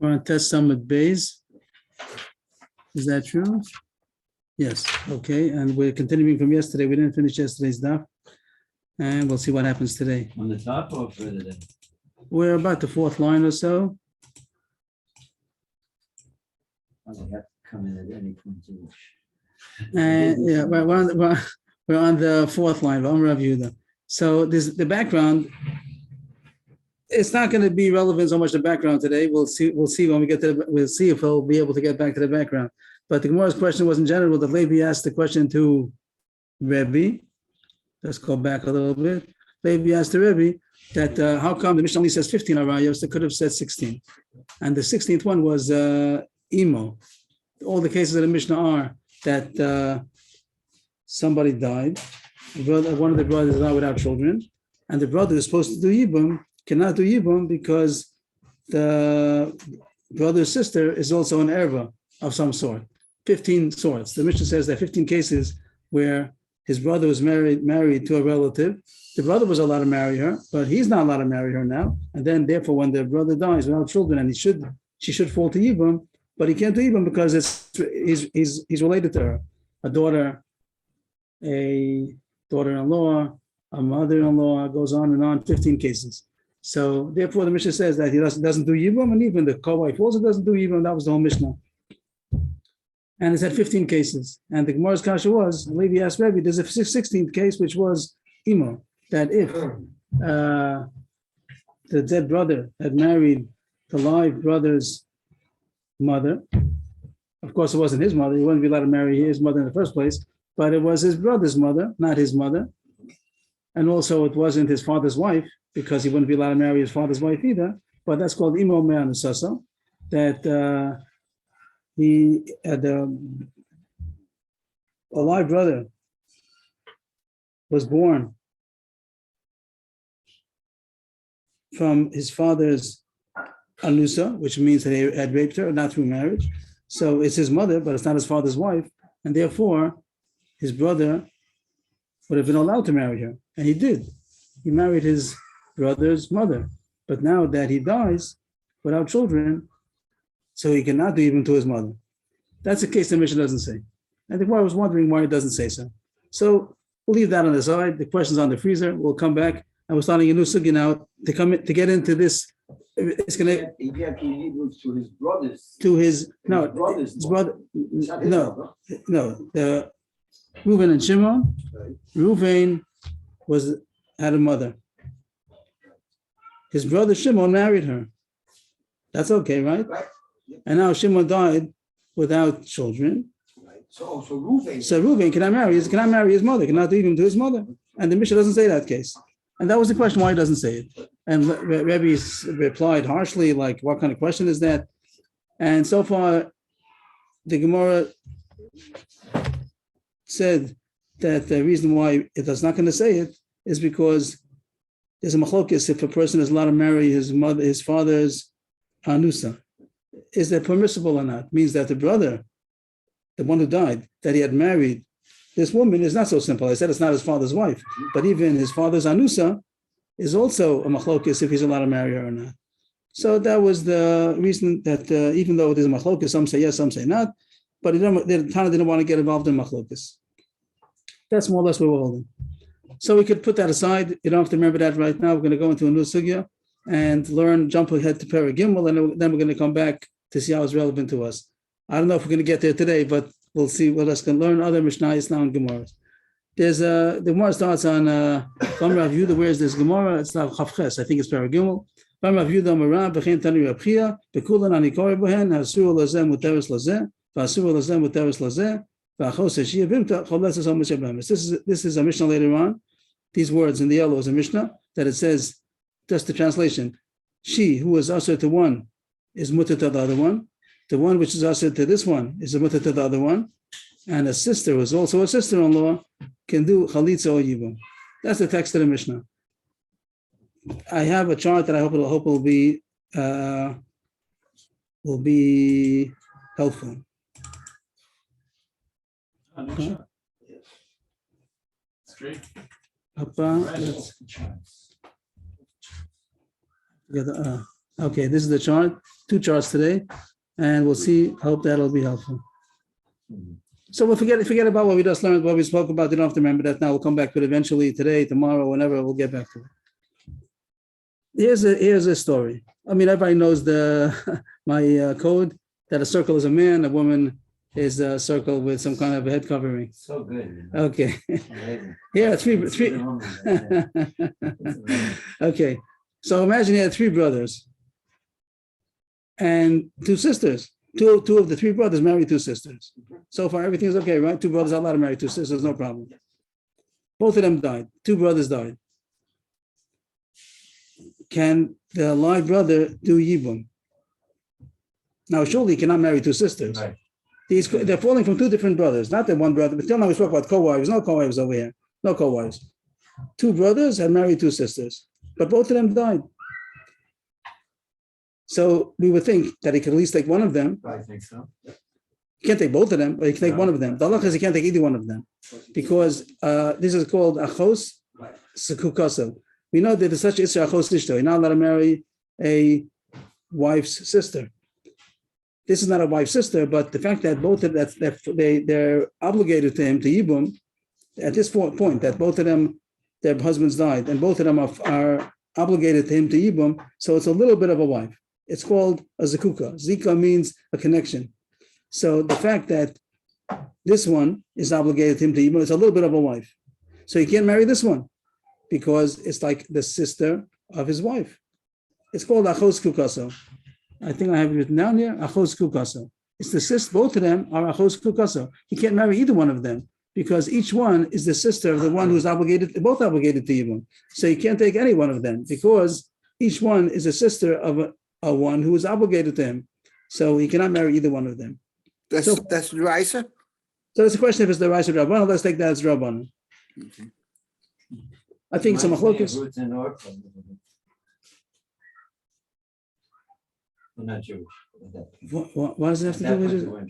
We're on test summit base. Is that true? Yes, okay, and we're continuing from yesterday. We didn't finish yesterday's daf. And we'll see what happens today. On the top or further down? We're about the fourth line or so. I don't have to come in at any point to wish. And yeah, we're on the fourth line. I'm review them. So this the background. It's not going to be relevant so much the background today. We'll see when we get to we'll see if he'll be able to get back to the background. But the Gemara's question was in general that Levi asked the question to Rebbe. Let's go back a little bit. Levi asked the Rebbe that how come the Mishnah only says 15 arayos? They could have said 16. And the 16th one was Imo. All the cases of the Mishnah are that somebody died, one of the brothers died without children, and the brother is supposed to do Yibum, cannot do Yibum because the brother's sister is also an erva of some sort. 15 sorts. The Mishnah says that 15 cases where his brother was married to a relative. The brother was allowed to marry her, but he's not allowed to marry her now. And then, therefore, when the brother dies without children, and she should fall to Yibum, but he can't do Yibum because he's related to her, a daughter, a daughter-in-law, a mother-in-law, goes on and on, 15 cases. So, therefore, the Mishnah says that he doesn't do Yibum, and even the co-wife also doesn't do Yibum. That was the whole Mishnah. And it's at 15 cases. And the Gemara's kasha was, Levi asked Rebbe, there's a 16th case, which was Imo, that if the dead brother had married the live brother's mother, of course it wasn't his mother, he wouldn't be allowed to marry his mother in the first place, but it was his brother's mother, not his mother. And also it wasn't his father's wife, because he wouldn't be allowed to marry his father's wife either, but that's called Imo Me'anusasa, that he had a live brother was born from his father's anusa, which means that he had raped her, not through marriage. So it's his mother, but it's not his father's wife, and therefore his brother would have been allowed to marry her, and he did. He married his brother's mother, but now that he dies without children, so he cannot do even to his mother. That's a case the Mishnah doesn't say. I think I was wondering why it doesn't say so. So we'll leave that on the side. The question's on the freezer. We'll come back. And we're starting a new sugya now to get into this. It's going to. He had to leave to his brothers. To his no, his brother. No. The Reuven and Shimon. Reuven had a mother. His brother Shimon married her. That's okay, right? Right. And now Shimon died without children. Right. So Reuven cannot marry his mother, cannot do even to his mother. And the Mishnah doesn't say that case. And that was the question why he doesn't say it. And Rebbe replied harshly, like, what kind of question is that? And so far, the Gemara said that the reason why it is not going to say it is because there's a machlokes if a person is allowed to marry his father's anusa. Is that permissible or not? Means that the brother, the one who died, that he had married this woman is not so simple. I said it's not his father's wife, but even his father's anusa is also a machlokes if he's allowed to marry her or not. So that was the reason that even though there's a machlokes, some say yes, some say not, but the Tana didn't want to get involved in machlokes. That's more or less what we're holding. So we could put that aside. You don't have to remember that right now. We're going to go into a new sugya and jump ahead to Perek Gimel, and then we're going to come back to see how it's relevant to us. I don't know if we're going to get there today, but we'll see what else can learn other Mishnayos now and Gemaras. There's the Gemara starts on Bam Rav Yehuda. Where's this Gemara? It's not Chavches. I think it's Perek Gimel. Bam Rav Yehuda Amarav B'chein Tani Rav Chia Bekulan Ani Kori Bohen Hasur Lazeh Muteres Lazeh V'Asur Lazeh Muteres Lazeh V'Achos Shia Vimta Choles Esam Mishnah Blemis. This is a Mishnah later on. These words in the yellow is a Mishnah that it says, just the translation, she who is usher to one is mutter to the other one. The one which is usher to this one is a mutter to the other one. And a sister who is also a sister-in-law can do chalitza or yibum. That's the text of the Mishnah. I have a chart that I hope will be helpful. Okay. It's great. Let's get Okay, this is the chart, 2 charts today, and we'll see. Hope that'll be helpful. So we'll forget about what we just learned, what we spoke about. You don't have to remember that now. We'll come back to it eventually today, tomorrow, whenever. We'll get back to it. Here's a story. I mean, everybody knows my code that a circle is a man, a woman is a circle with some kind of a head covering. So good. Okay. Amazing. Yeah, three. Okay. So imagine you had 3 brothers and 2 sisters. Two of the 3 brothers married 2 sisters. So far, everything's okay, right? 2 brothers are allowed to marry 2 sisters, no problem. Both of them died. 2 brothers died. Can the live brother do yibum? Now, surely he cannot marry 2 sisters. Right. They're falling from 2 different brothers, not the one brother. But till now we spoke about co-wives. No co-wives over here. No co-wives. 2 brothers had married 2 sisters, but both of them died. So we would think that he could at least take one of them. I think so. He can't take both of them, but he can take one of them. The halacha is he can't take either one of them because this is called achos sekukaso. We know that there's such isra achos ishto. You're not allowed to marry a wife's sister. This is not a wife's sister, but the fact that both of they're obligated to him to yibum at this point that both of them, their husbands died, and both of them are obligated to him to yibum. So it's a little bit of a wife. It's called a zikuka. Zika means a connection. So the fact that this one is obligated to him to yibum, it's a little bit of a wife. So he can't marry this one because it's like the sister of his wife. It's called achos kukaso. I think I have it written down here, achos kukaso. It's the sister, both of them are achos kukaso. He can't marry either one of them because each one is the sister of the one who's obligated, both obligated to yibum. So he can't take any one of them because each one is a sister of a one who is obligated to him. So he cannot marry either one of them. That's the Raisa? So it's a question if it's the Raisa or Rabbanan. Let's take that as Rabbanan. Okay. I think some machlokes. I'm not Jewish. What does it have to do with it?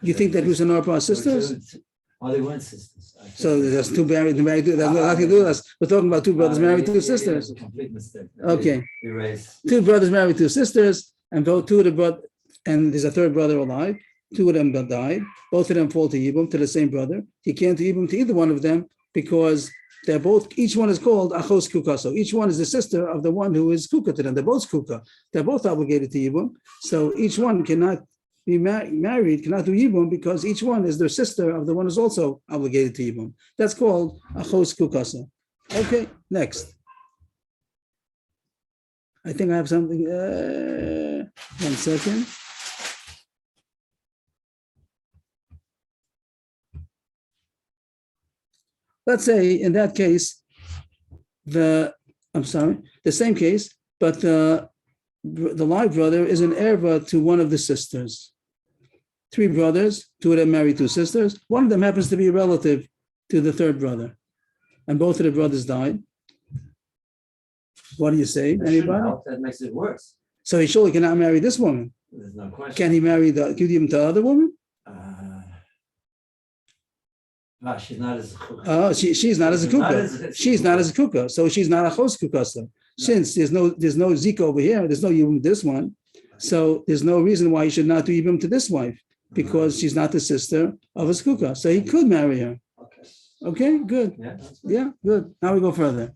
You think that Rus and Orpah are sisters? Oh, they weren't sisters. So there's 2 married, that's nothing to do with us. We're talking about 2 brothers married 2 sisters. Complete mistake. Okay. Erase. 2 brothers married 2 sisters, and both 2 of the brothers, and there's a 3rd brother alive. 2 of them died. Both of them fall to yibum, to the same brother. He can't yibum to either one of them because they're both, each one is called achos kukaso. Each one is the sister of the one who is kuka to them. They're both kuka. They're both obligated to yibum. So each one cannot be married, cannot do yibum because each one is their sister of the one who's also obligated to yibum. That's called achos kukaso. Okay, next. I think I have something. 1 second. Let's say in that case, the same case, but the live brother is an erva to one of the sisters. 3 brothers, 2 of them married 2 sisters. One of them happens to be a relative to the 3rd brother, and both of the brothers died. What do you say? Anybody? That makes it worse. So he surely cannot marry this woman. There's no question. Can he marry the other woman? She's not as. Oh, she's not as a kuka. She's not as a kuka, so she's not a chos kukasa. Since there's no zika over here, there's no yibum to this one, so there's no reason why he should not do yibum to this wife because she's not the sister of his kuka. So he could marry her. Okay, good. Yeah, good. Now we go further.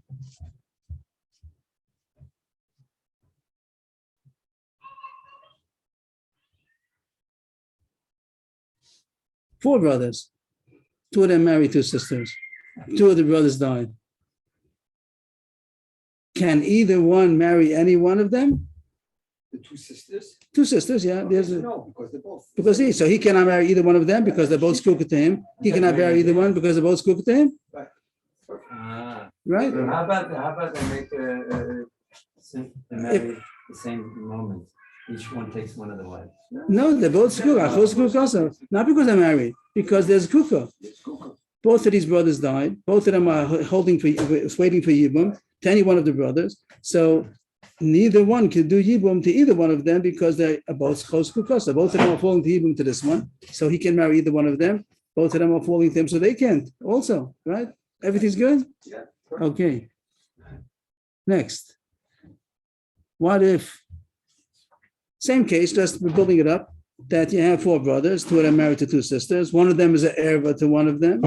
Four brothers. 2 of them married 2 sisters. 2 of the brothers died. Can either one marry any one of them? The 2 sisters? 2 sisters, yeah. No, because they're both. Because so he cannot marry either one of them because they're both skukah to him. He cannot marry either one because they're both skukah to him. Right? How about they make they marry the same moment? Each one takes one of the wives. No, they're both skukah also. Not because they're married, because there's kukah. Both of these brothers died. Both of them are waiting for yibum to any one of the brothers. So neither one can do yibum to either one of them because they're both chos kukasa. Both of them are falling to yibum to this one. So he can marry either one of them. Both of them are falling to him, so they can't also, right? Everything's good? Yeah. Okay. Next. What if Same case, just we're building it up, that you have four brothers, two of them married to two sisters. One of them is an erva to one of them.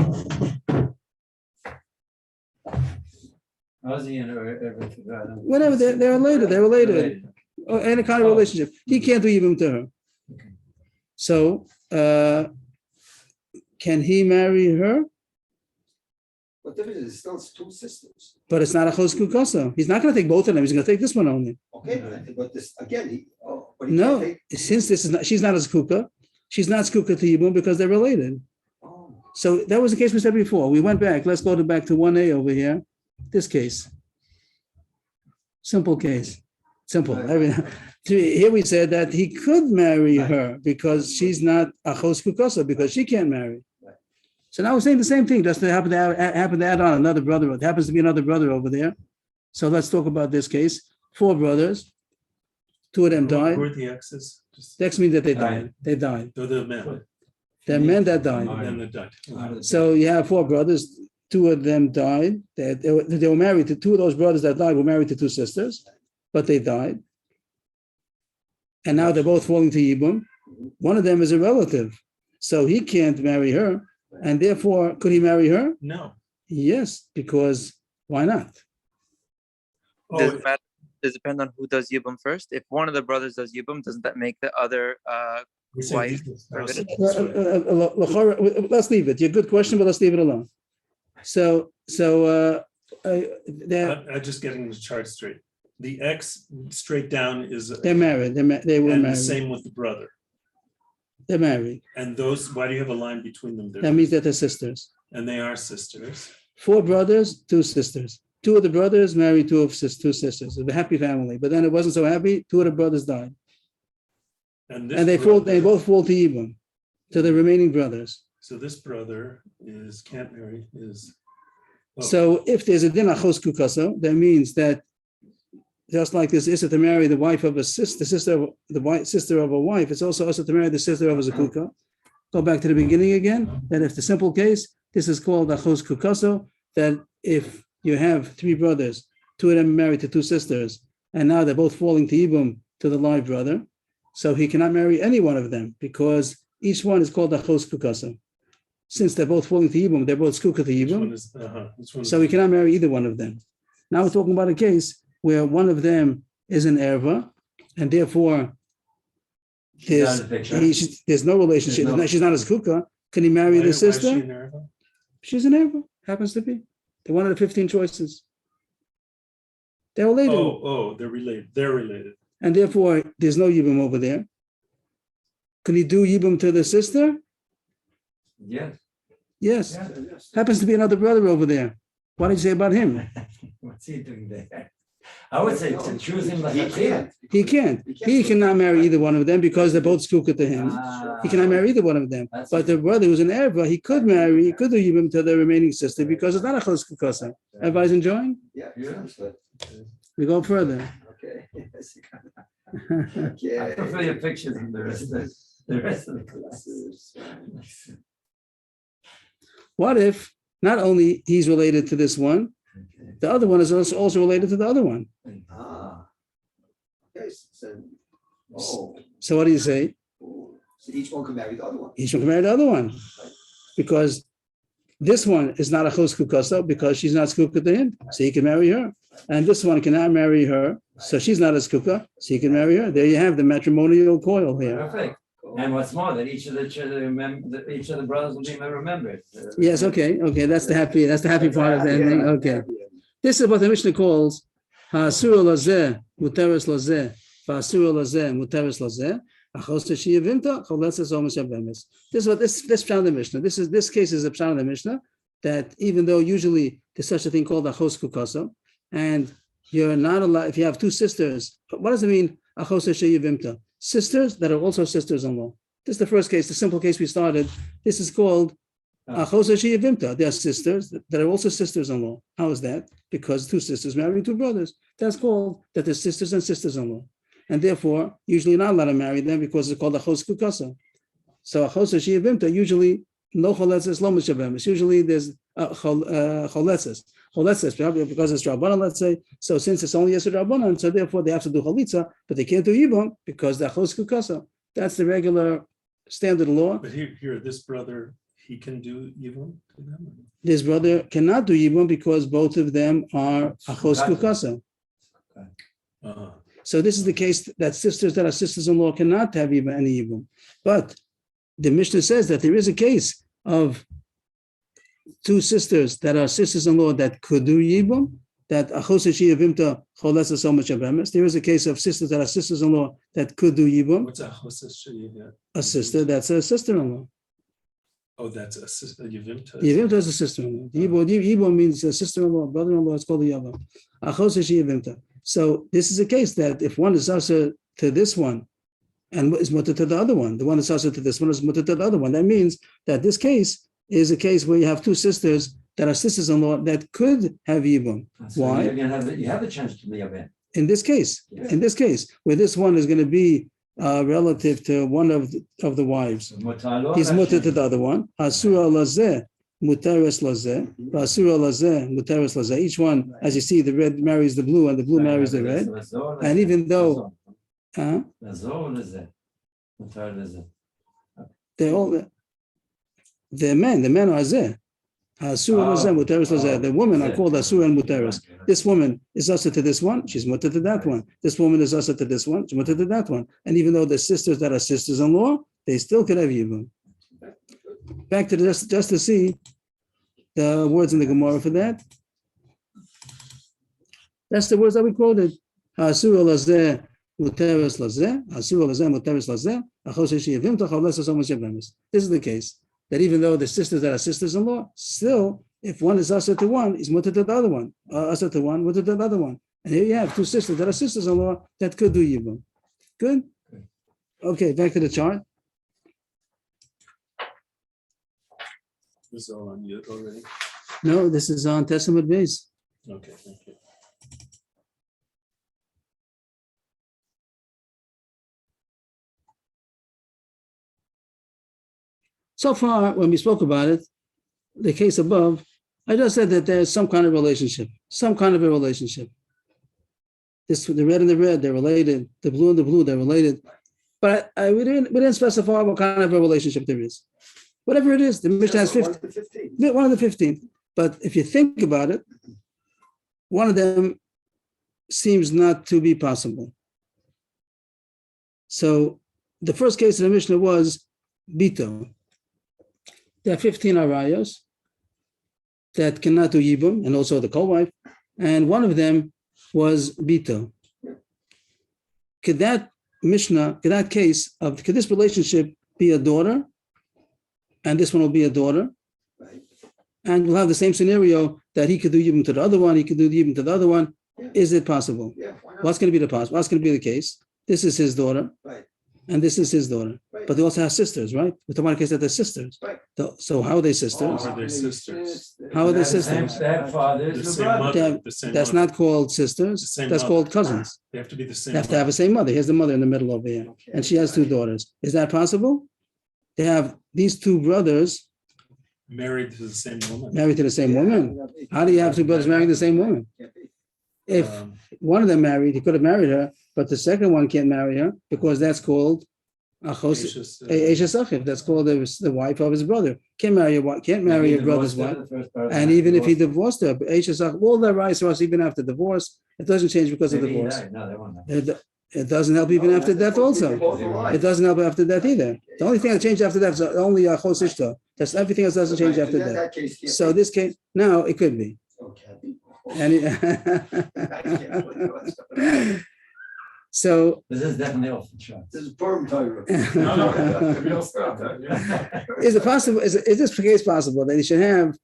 How's he in everything? Whatever, they're related. Or any kind of relationship. He can't do even to her. Okay. So, can he marry her? But there is still two sisters. But it's not a chos kukasa. He's not going to take both of them. He's going to take this one only. Okay, but this again, but he No, can't take. since this is not, she's not a skuka. She's not skuka to Yibum because they're related. Oh, So that was the case we said before. We went back. Let's go back to 1A over here. This case. Simple case. Simple. Here we said that he could marry her because she's not a chos kukasa because she can't marry. So now we're saying the same thing. Just to happen to add on another brother. It happens to be another brother over there. So let's talk about this case. Four brothers. Two of them died. Who are the exes? Just, The X means that they died. They died. they're the men. They're men that died. The men that died. So you have four brothers. Two of them died. They were married to two of those brothers that died were married to two sisters, but they died. And now they're both falling to Yibum. One of them is a relative, so he can't marry her. And therefore, could he marry her? No. Yes, because why not? Does Oh, it matter? Does it depend on who does Yibum first? If one of the brothers does Yibum, doesn't that make the other we're saying wife these- prohibited? Let's leave it. You're a good question, but let's leave it alone. So they're I'm just getting the chart straight. The X straight down is, married. They were and the married. same with the brother. They're married. And those, why do you have a line between them? That means that they're sisters. And they are sisters. Four brothers, two sisters. Two of the brothers married two sisters. A happy family. But then it wasn't so happy. Two of the brothers died. And this And they brother- both fall to Yibum, to the remaining brothers. So this brother can't marry, is. Oh, So if there's a din achos kukaso, that means that just like there's issa to marry the wife of a sister, sister of a wife, it's also issa to marry the sister of a zakuka. Go back to the beginning again, that if the simple case, this is called achos kukaso, that if you have three brothers, two of them married to two sisters, and now they're both falling to Yibum, to the live brother, so he cannot marry any one of them because each one is called achos kukaso. Since they're both falling to Yibum, they're both skuka to which one Yibum, is, which one so he cannot marry either one of them. Now we're talking about a case where one of them is an erva, and therefore there's no relationship. She's not a skuka. Can he marry Why the is she sister? in Erva? She's an erva. Happens to be. They're one of the 15 choices. They're related, They're related. They're related. and therefore there's no yibum over there. Can he do yibum to the sister? Yes. Yes. yes. Happens to be another brother over there. What did you say about him? What's he doing there? I would say to choose him like He a can't. He can't. He cannot marry either one of them because they're both skuka to him. He cannot marry either one of them. But the brother who's an erva, he could marry, he could do yibum to the remaining sister because it's not a chos kukasa. Everybody's enjoying? Yeah, Yeah. understood. We go further. Okay. I Okay. prefer your pictures than the rest of the class. What if not only he's related to this one, the other one is also related to the other one? Ah. Okay, so, So what do you say? so each one can marry the other one. He should marry the other one because this one is not a chos kukasa because she's not skuka to him, so he can marry her. And this one cannot marry her, so she's not a skuka, so he can marry her. There you have the matrimonial coil here. Perfect. And what's more, that each of the brothers will be remembered. Yes, okay, that's the happy part of the ending. Okay. This is what the Mishnah calls ha'asur lazeh muteres lazeh va'asur lazeh muteres lazeh achos sheyavinta choletzes omas yavemis. This is what this found the Mishnah. This case is a pshat of the Mishnah that even though usually there's such a thing called achos kukasa, and you're not allowed if you have two sisters. What does it mean achos sheyavinta? Sisters that are also sisters-in-law. This is the first case, the simple case we started. This is called achos sheyavimta. They are sisters that are also sisters-in-law. How is that? Because two sisters marry two brothers. That's called that they're sisters and sisters-in-law. And therefore, usually you're not allowed to marry them because it's called achos kukasa. So achos sheyavimta, usually no choletzes, lo mishavemis. Usually there's choletzes. Well, let's say because it's Rabbanan, let's say. So since it's only Yesod Rabbanan, so therefore they have to do Chalitza, but they can't do Yibum because the Achos Kukasa. That's the regular standard law. But here, this brother, he can do Yibum to them? This brother cannot do Yibum because both of them are Achos Kukasa. Uh-huh. So this is the case that sisters that are sisters-in-law cannot have even any Yibum. But the Mishnah says that there is a case of two sisters that are sisters-in-law that could do Yibum, that Achos Yevimta Cholesa so much abemes. There is a case of sisters that are sisters-in-law that could do Yibum. What's a Chosas Sheyevimta? A sister that's a sister-in-law. Oh, that's a sister, Yevimta. Yevimta is a sister-in-law. Yibum means a sister-in-law, brother-in-law. It's called a Yavam. Achos Yevimta. So this is a case that if one is also to this one and is mutter to the other one, the one that's also to this one is mutter to the other one. That means that this case is a case where you have two sisters that are sisters-in-law that could have Yibum. So Why? you have a chance to be a ben. In this case, where this one is going to be relative to one of the wives, he's mutter to the other one. Asura lazeh, mutaris lazeh, asura lazeh, mutaris lazeh. Each one, as you see, the red marries the blue, and the blue marries the red. And even though, they're all the men are zeh. Asura lazeh, mutaris lazeh. The women are called asura and mutaris. This woman is also to this one, she's mutter to that one. This woman is also to this one, she's mutter to that one. And even though they're sisters that are sisters-in-law, they still could have Yibum. Back to just to see the words in the Gemara for that. That's the words that we quoted. Asura lazeh, mutaris lazeh. Asura lazeh, mutaris lazeh. Achos yevimta cholesa so much abemes. This is the case. That even though the sisters that are sisters-in-law, still, if one is usher to one, is mutter to the other one. Usher to one, mutter to the other one. And here you have two sisters that are sisters-in-law that could do Yibum. Good? Okay, back to the chart. This is all on Yud already? No, this is on Testament base. Okay, thank you. So far, when we spoke about it, the case above, I just said that there's some kind of relationship, some kind of a relationship. This, the red and the red, they're related. The blue and the blue, they're related. But we didn't specify what kind of a relationship there is. Whatever it is, the Mishnah has 15. One of the 15. But if you think about it, one of them seems not to be possible. So the first case of the Mishnah was Bito. There are 15 arayos that cannot do Yibum, and also the co-wife, and one of them was Bito. Could that Mishnah, could that case of, could this relationship be a daughter, and this one will be a daughter, and we'll have the same scenario that he could do Yibum to the other one, he could do Yibum to the other one. Is it possible? What's going to be the possible? What's going to be the case? This is his daughter, and this is his daughter. But they also have sisters, right? We're talking about a case that they're sisters. So how are they sisters? How are they sisters? How are they sisters? The same mother, the same That's mother. not called sisters. Same That's mother. called cousins. They have to be the same. They have to have the same mother. Here's the mother in the middle over here. And she has two daughters. Is that possible? They have these two brothers Married to the same woman. married to the same woman. How do you have two brothers marrying the same woman? If one of them married, he could have married her, but the second one can't marry her because that's called Eshes Achiv. That's called the wife of his brother. Can't marry your brother's wife. And even if he divorced her, Eshes Achiv, all their rights are even after divorce. It doesn't change because of divorce. It doesn't help even after death also. It doesn't help after death either. The only thing that changed after death is only Chos Ishta. That's everything else doesn't change after death. So this case, now it could be. So this is definitely off the chart. This is Purim Torah. is it possible? Is this case possible that he should have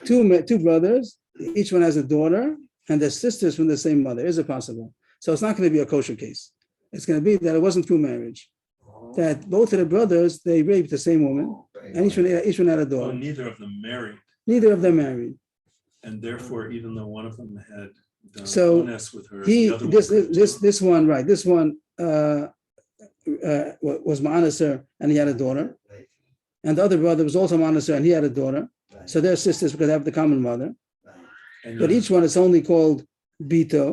two brothers? Each one has a daughter, and they're sisters from the same mother. Is it possible? So it's not going to be a kosher case. It's going to be that it wasn't true marriage. That both of the brothers, they raped the same woman, and each one had a daughter. Neither of them married. Neither of them married. And therefore, even though one of them had done So onus with her, he the other this one, right? This one was Ma'anaser, and he had a daughter, and the other brother was also Ma'anaser, and he had a daughter. So they're sisters because they have the common mother. And but each one is only called Bito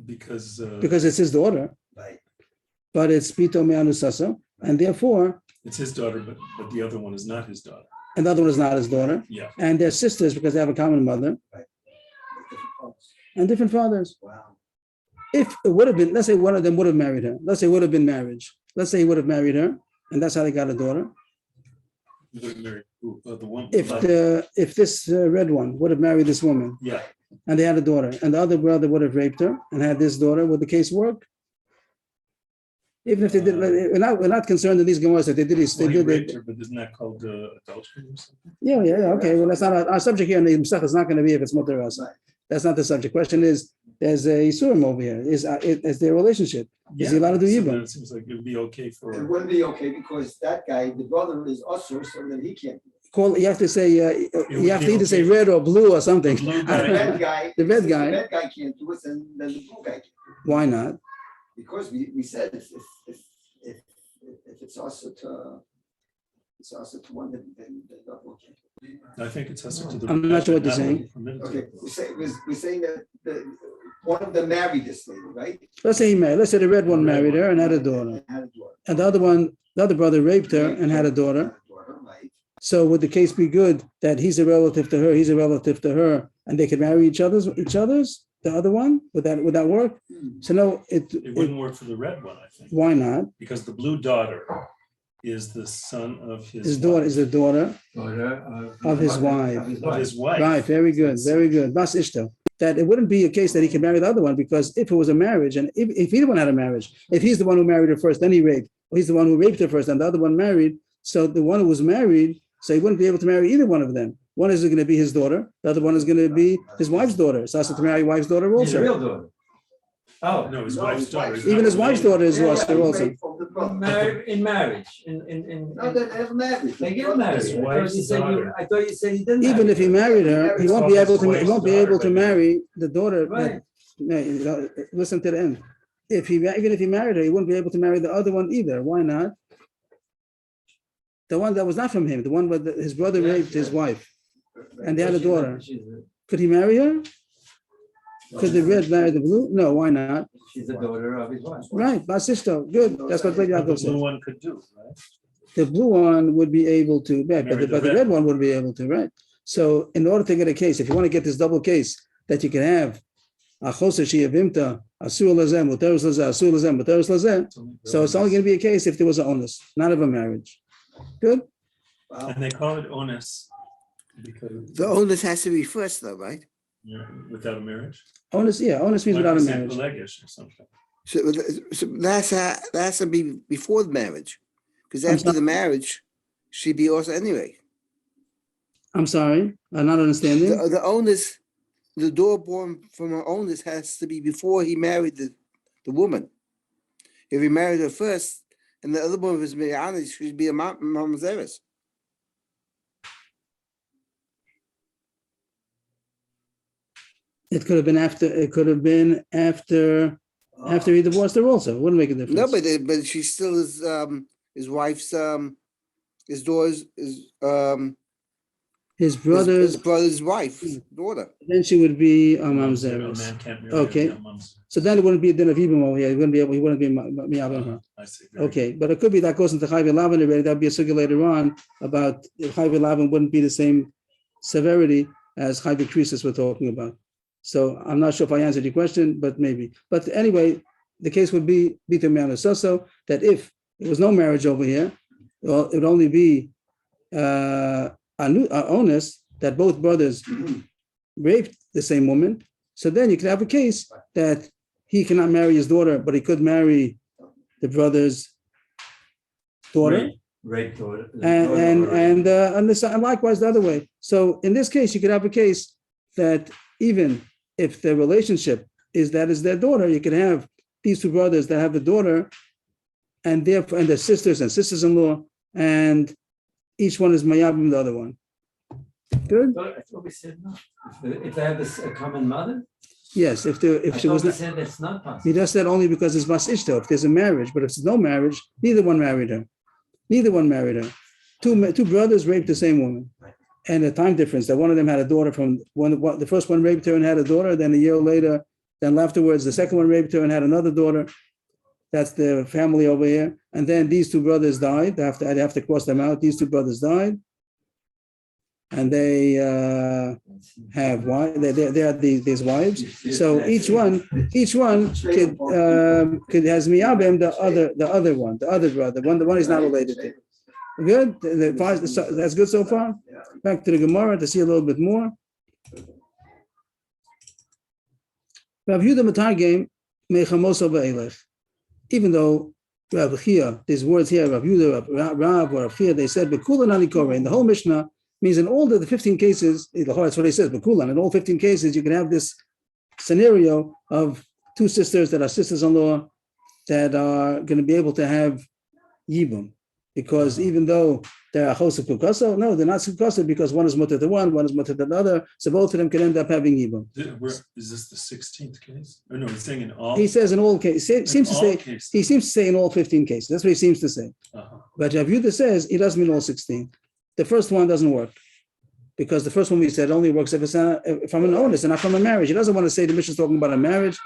because because it's his daughter, Right. but it's Bito Me'anusasa, and therefore, it's his daughter, but the other one is not his daughter. and the other one is not his daughter, Yeah. and they're sisters because they have a common mother Different folks. and different fathers. Wow. If it would have been, let's say one of them would have married her. Let's say it would have been marriage. Let's say he would have married her, and that's how they got a daughter. He would have married the woman. If this red one would have married this woman, Yeah. and they had a daughter, and the other brother would have raped her and had this daughter, would the case work? Even if they did, we're not concerned in these gemaras that they did. Well, They he did. raped her, but isn't that called adultery or something? Yeah. Okay. Well, that's not our subject here. In the Masech is not going to be if it's mutter or asur. That's not the subject. Question is, there's a Yisurim over here. Is their relationship? Is he allowed to do so Yibam? then it seems like it would be okay for. It wouldn't be okay because that guy, the brother is usher, so then he can't. You have to say, you have to either say okay. red or blue or something. The blue The guy. red guy. The red if guy. The red guy can't do it, then the blue guy can do it. Why not? Because we said if it's also to one, then the other one can't. I think it's also to the. I'm not sure what they're not saying. permitted to. Okay, we're saying that one of them married this lady, right? Let's say he married. Let's say the red one married her and had a daughter, And had a daughter. and the other brother raped her and had a daughter. Had a daughter, right. So would the case be good that he's a relative to her, he's a relative to her, and they could marry each other's? The other one, would that work? So no, It wouldn't work for the red one, I think, why not? because the blue daughter is the son of his. His daughter is the daughter of his wife. Of his wife. Right, very good, very good. Bas ishto. That it wouldn't be a case that he can marry the other one, because if it was a marriage, and if either one had a marriage, if he's the one who married her first, then he raped, or he's the one who raped her first, and the other one married, so the one who was married, so he wouldn't be able to marry either one of them. One is going to be his daughter, the other one is going to be his wife's daughter. So has to marry wife's daughter He's a also. real daughter. Oh, No, his wife's daughter. is Even not his wife's daughter is Yeah, also. yeah, also. From the brother. in marriage, No, they have married. they get married. His I thought wife's you said daughter. I thought you said he didn't. Even if he married her, he won't be able to. He won't be able to marry the daughter. Right. No, listen to the end. Even if he married her, he wouldn't be able to marry the other one either. Why not? The one that was not from him, the one where his brother raped his wife, and they had a daughter. Could he marry her? Could the red marry the blue? No, why not? She's the daughter of his wife. Right, Basisto, good. That's what But Yaakov the said. blue one could do, right? The blue one would be able to, right, Marry but the red one would be able to, right? So in order to get a case, if you want to get this double case, that you can have so it's only going to be a case if there was an onus, not of a marriage. Good? Wow. And they call it onus because The onus has to be first, though, right? without a marriage. Onus, yeah, onus means without a Like they say marriage. Pelagish or something. So that has to be before the marriage, because I'm after sorry? the marriage, she'd be also anyway. I'm sorry, I'm not understanding. The onus, the daughter born from an onus has to be before he married the woman. If he married her first, and the other woman was married, she should be a mamzeres. It could have been after he divorced her also. It wouldn't make a difference. No, but she still is his wife's his daughter's His brother's, his brother's wife, daughter. then she would be A mamzeres. man can't marry Okay. a mom's. So then it wouldn't be a din of Ibim over here. He wouldn't be miyabim her. I see. Very Okay, but it could be that goes into Chayv Elavan already. That'd be a sugi later on about if Chayv Elavan wouldn't be the same severity as Chayv Krisis we're talking about. So I'm not sure if I answered your question, but maybe. But anyway, the case would be Bita Me'anu Soso, that if there was no marriage over here, well, it would only be onus that both brothers raped the same woman. So then you could have a case that he cannot marry his daughter, but he could marry the brother's daughter. Rape daughter. And likewise the other way. So in this case, you could have a case that even if the relationship is their daughter, you could have these two brothers that have a daughter, and their sisters and sisters-in-law, and each one is mayabim the other one. Good. I thought we said no. If they have a common mother, Yes. If I she thought was we not, said that's not he possible. does that only because it's bas ishto. If there's a marriage, but if there's no marriage, neither one married her. Neither one married her. Two brothers raped the same woman, and the time difference that one of them had a daughter from the first one raped her and had a daughter, then a year later, then afterwards, the second one raped her and had another daughter. That's the family over here. And then these two brothers died. I'd have to cross them out. These two brothers died. And they have wives. They are these wives. So each one could has miyabim the other one, the other brother, the one he's not related to. Good. That's good so far. Back to the Gemara to see a little bit more. Rav Yehuda Matargim mechamoso ve'elech. Even though Rav Chia, these words here, Rav Yehuda, Rav or Rav Chia, they said bekulan ani koreh. In the whole Mishnah means in all the 15 cases, that's what he says, bekulan. In all 15 cases, you can have this scenario of two sisters that are sisters-in-law that are going to be able to have yibum. Because even though they're achos of kukaso, no, they're not kukaso because one is mutter to one is mutter to the other. So both of them can end up having yibum. Is this the 16th case? Or no, he's saying in all. He says in all cases. He seems to say in all 15 cases. That's what he seems to say. But Rav Yehuda says he doesn't mean all 16. The first one doesn't work because the first one we said only works if it's from an onus and not from a marriage. He doesn't want to say the Mishnah is talking about a marriage.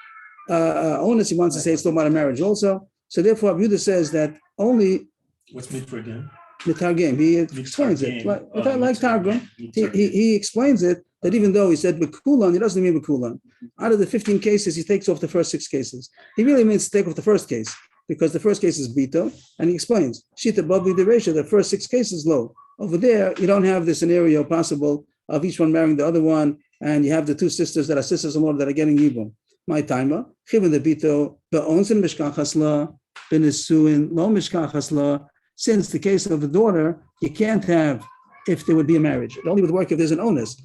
Onus, he wants to say it's talking about a marriage also. So therefore, Rav Yehuda says that only. What's mitzvah again? The Targum. He explains it like Targum. He explains it that even though he said bekulan, he doesn't mean bekulan. Out of the 15 cases, he takes off the first 6 cases. He really means to take off the first case because the first case is bito, and he explains shita babli the ratio. The first 6 cases low. Over there, you don't have the scenario possible of each one marrying the other one, and you have the two sisters that are sisters-in-law that are getting yibum. My timer, chivin the bito be'onsin mishkachasla benesuin lo mishkachasla. Since the case of the daughter, you can't have if there would be a marriage. It only would work if there's an onus.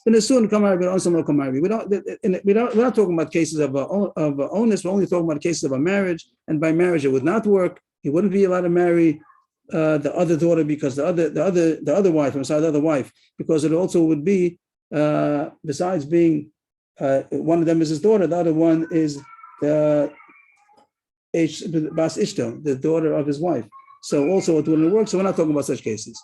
We're not talking about cases of onus. We're only talking about cases of a marriage, and by marriage it would not work. He wouldn't be allowed to marry the other daughter because the other wife, I'm sorry, the other wife, because it also would be besides being one of them is his daughter, the other one is Bas Ishto, the daughter of his wife. So also it wouldn't work. So we're not talking about such cases.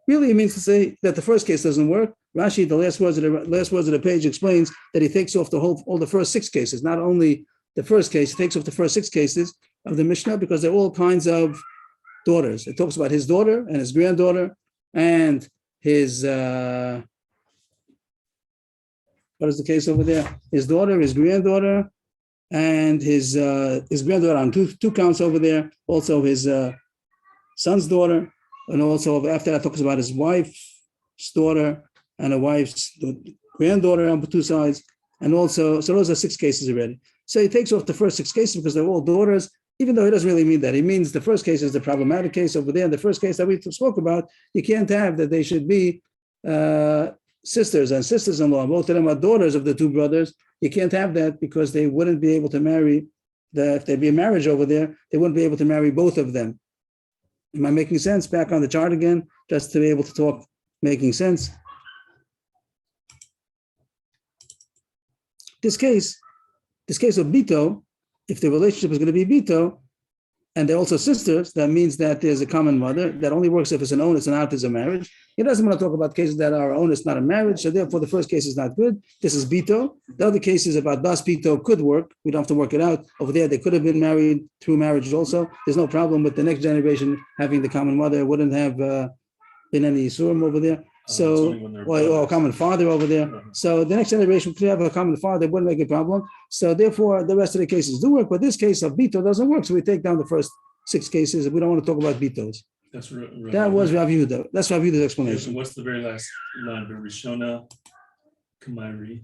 Really, it means to say that the first case doesn't work. Rashi, the last words of the page, explains that he takes off all the first 6 cases, not only the first case. He takes off the first 6 cases of the Mishnah because they're all kinds of daughters. It talks about his daughter and his granddaughter and his what is the case over there? His daughter, his granddaughter, and his granddaughter on two counts over there. Also his son's daughter, and also after that talks about his wife's daughter and a wife's granddaughter on 2 sides, and also so those are 6 cases already. So he takes off the first 6 cases because they're all daughters, even though he doesn't really mean that. He means the first case is the problematic case over there. And the first case that we spoke about, you can't have that they should be sisters and sisters-in-law. Both of them are daughters of the 2 brothers. You can't have that because they wouldn't be able to marry. If there'd be a marriage over there, they wouldn't be able to marry both of them. Am I making sense? Back on the chart again, just to be able to talk, making sense. This case of Bito, if the relationship is going to be Bito, and they're also sisters, that means that there's a common mother. That only works if it's an onus and not if it's a marriage. He doesn't want to talk about cases that are onus, not a marriage. So therefore, the first case is not good. This is Bito. The other cases about Das Bito could work. We don't have to work it out. Over there, they could have been married through marriage also. There's no problem with the next generation having the common mother. It wouldn't have been any Yisurim over there. So, or a common father over there. So the next generation could have a common father. It wouldn't make a problem. So therefore, the rest of the cases do work. But this case of Bito doesn't work. So we take down the first 6 cases. We don't want to talk about Bitos. That was Rav Yehuda. That's Rav Yehuda's explanation. So what's the very last line? Rishona Kamairi.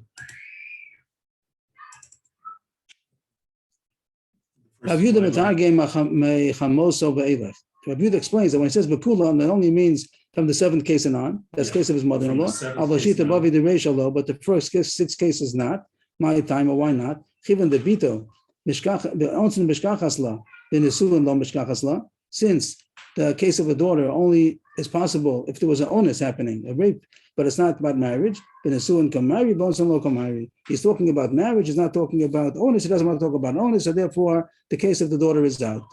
Rav Yehuda Metargem Mechamoso Ve'elech. Rav Yehuda explains that when he says Bekulam, that only means from the 7th case and on. That's the case of his mother-in-law. Avashita Bavi the Reishalo, but the first 6 cases not. My time, or why not? Even the Bito, the Onsen Mishkachasla, the Nesuin Lo Mishkachasla, since the case of a daughter only is possible if there was an onus happening, a rape, but it's not about marriage. The Nesuin can marry, Bonson Lo can marry. He's talking about marriage, he's not talking about onus, he doesn't want to talk about onus, so therefore the case of the daughter is out.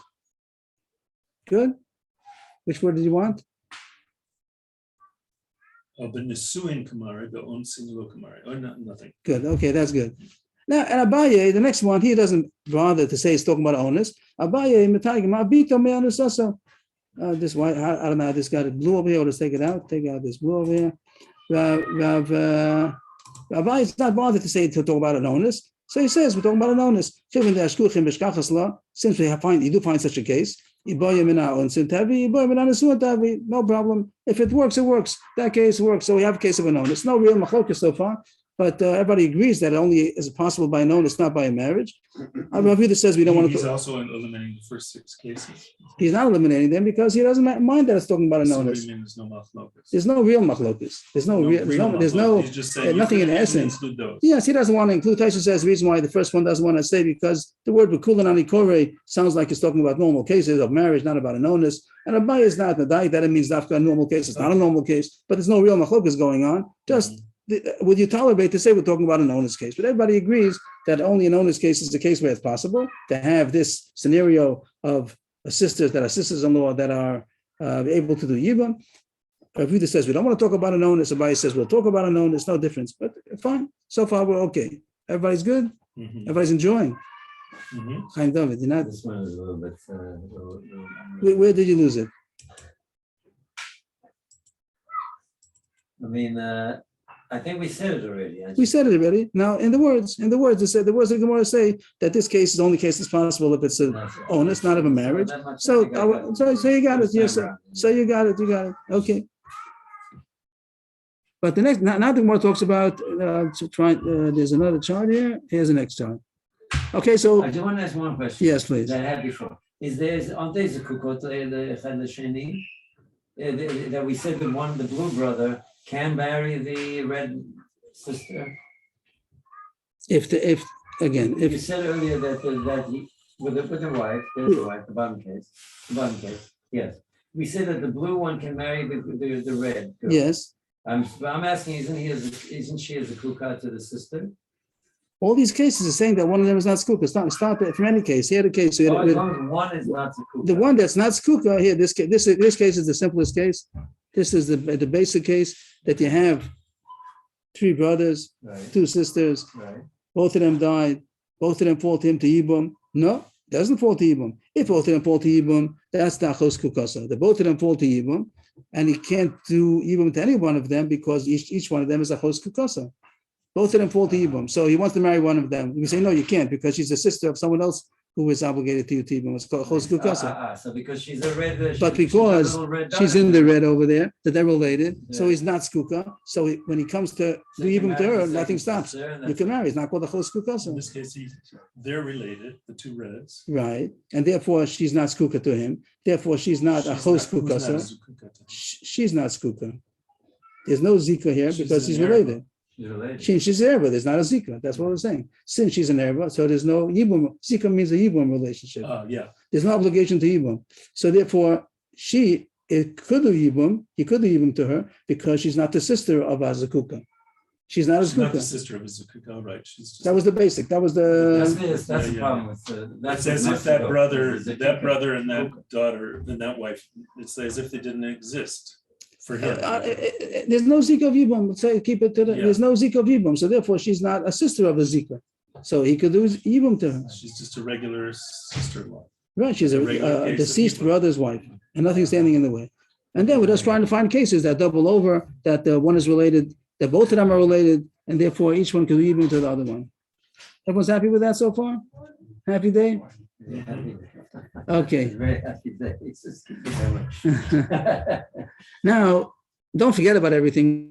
Good? Which word did you want? the Nisuin Kamari, the Onsin Lo Kamari, or nothing. Good. Okay, that's good. Now, and Abaye, the next one, he doesn't bother to say he's talking about onus. Abaye, this white, I don't know, this got it blue over here. Let's take it out. Take out this blue over here. Abaye is not bothered to say to talk about an onus. So he says we're talking about an onus. Since you do find such a case, no problem. If it works, it works. That case works. So we have a case of an onus. No real machlokas so far. But everybody agrees that it only is possible by an onus, not by a marriage. Rav Yehuda says we don't want to. He's also eliminating the first 6 cases. He's not eliminating them because he doesn't mind that it's talking about an So onus. there's no machlokas. There's no real machlokas. There's He's just saying nothing you in can essence. include those. Yes, he doesn't want to include. Taisha says the reason why the first one doesn't want to say because the word bekulan anikore sounds like it's talking about normal cases of marriage, not about an onus. And Abaye is not the dai that it means after a normal case. It's not a normal case, but there's no real machlokas going on. Just would you tolerate to say we're talking about an onus case? But everybody agrees that only an onus case is the case where it's possible to have this scenario of sisters that are sisters-in-law that are able to do yibum. Rav Yehuda says we don't want to talk about an onus. Abaye says we'll talk about an onus. No difference, but fine. So far we're okay. Everybody's good. Everybody's enjoying. Chaim David, you're not. This one is a little bit. Where did you lose it? I mean, I think we said it already. We said it already. Now, in the words, it said the words of the Gemara say that this case is the only case that's possible if it's an onus, not of a marriage. So you got it. Yes, sir. So you got it. Okay. But the next, now the Gemara talks about there's another chart here. Here's the next chart. Okay, so I just want to ask one question. yes, please. That I had before. Aren't there Zakukot, the Sheni, that we said that the blue brother can marry the red sister? If You said earlier that he, with the wife, there's the wife, the bottom case, yes. We said that the blue one can marry the red girl. Yes. I'm asking, isn't she as a kuka to the sister? All these cases are saying that one of them is not skuka. It's not from any case. Here the case. As long as one is not skuka. The one that's not skuka here. This case is the simplest case. This is the basic case that you have 3 brothers, Right. 2 sisters. Right. Both of them died. Both of them fall to him to Yibum. No, doesn't fall to Yibum. If both of them fall to Yibum, that's the Achos Kukasa. The both of them fall to Yibum, and he can't do Yibum to any one of them because each one of them is Achos Kukasa. Both of them fall to Yibum. So he wants to marry one of them. You say, no, you can't because she's a sister of someone else who is obligated to you to Yibum. It's called Achos Kukasa. So because she's a red, But because she's in the red over there, that they're related, so Yeah. he's not skuka. So when he comes to do Yibum to her, nothing stops. You can marry. It's not called a chos In skukasa. this case, they're related, the 2 reds. Right. And therefore, she's not skuka to him. Therefore, she's not a chos Who's not a skukasa. Zukuka to him? She's not skuka. There's no zika here She's because an she's erba. related. She's related. She's erba. There's not a zika. That's what we're saying. Since she's an erba, so there's no yibum. Zika means a yibum relationship. Yeah. There's no obligation to yibum. So therefore, he could do yibum to her because she's not the sister of Azakuka. She's not a She's not the skuka. sister of a Zukuka, right? She's just. That was the basic. That was That's the. the Yeah. problem with It's as if that brother and that daughter and that wife, it's as if they didn't exist for him. There's no zika of yibum. Say keep it to the. Yeah. There's no zika of yibum, so therefore she's not a sister of a zika. So he could do yibum to her. She's just a regular sister-in-law. Right, she's a regular case of deceased yibum. brother's wife, and nothing standing in the way. And then we're just trying to find cases that double over, that one is related, that both of them are related, and therefore each one could do yibum to the other one. Everyone's happy with that so far? Happy day? Okay. Very happy day. It's just keep it that way. Now, don't forget about everything.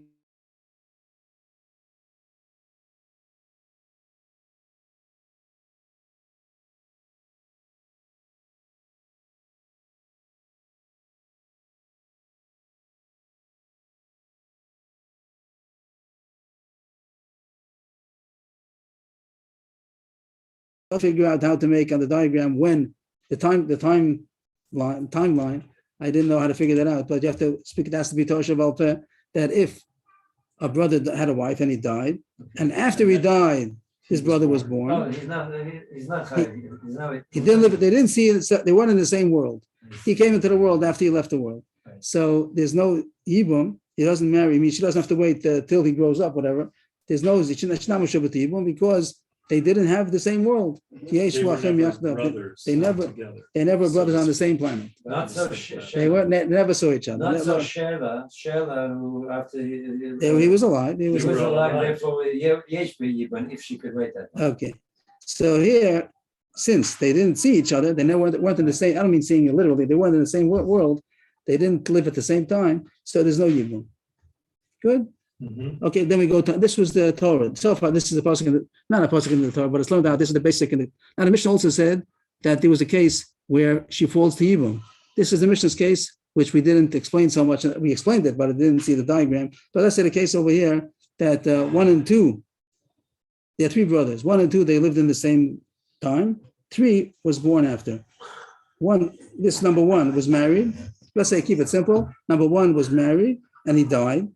I'll figure out how to make on the diagram when the timeline. I didn't know how to figure that out, but you have to speak. It has to be Tosha Valpeh that if a brother had a wife and he died, and after he died, his brother was Oh, born. he's not. He's not. He didn't live. They didn't see it. They weren't in the same world. He came into the world after he left the world. So there's no yibum he doesn't marry. I mean, she doesn't have to wait till he grows up, whatever. There's no, she's not Meshubat Yibum because they didn't have the same world. They were never They brothers never- together. They never were So brothers to on the speak. same planet. Not so They never saw each other. Not so Never- Shela, who after he was alive. He he was was were alive, alive. therefore Yesh Yibam, if she could wait that. Okay. So here, since they didn't see each other, they never weren't in the same, I don't mean seeing it literally, they weren't in the same world. They didn't live at the same time. So there's no Yibum. Good. Mhm. Okay, then we go to, this was the Torah. So far, this is a pasuk, not a pasuk in the Torah, but it's learned out. This is the basic. Now, the Mishnah also said that there was a case where she falls to Yibum. This is the Mishnah's case, which we didn't explain so much. We explained it, but I didn't see the diagram. But let's say the case over here that 1 and 2, there are 3 brothers. 1 and 2, they lived in the same time. 3 was born after. This number 1 was married. Let's say, keep it simple. Number 1 was married and he died.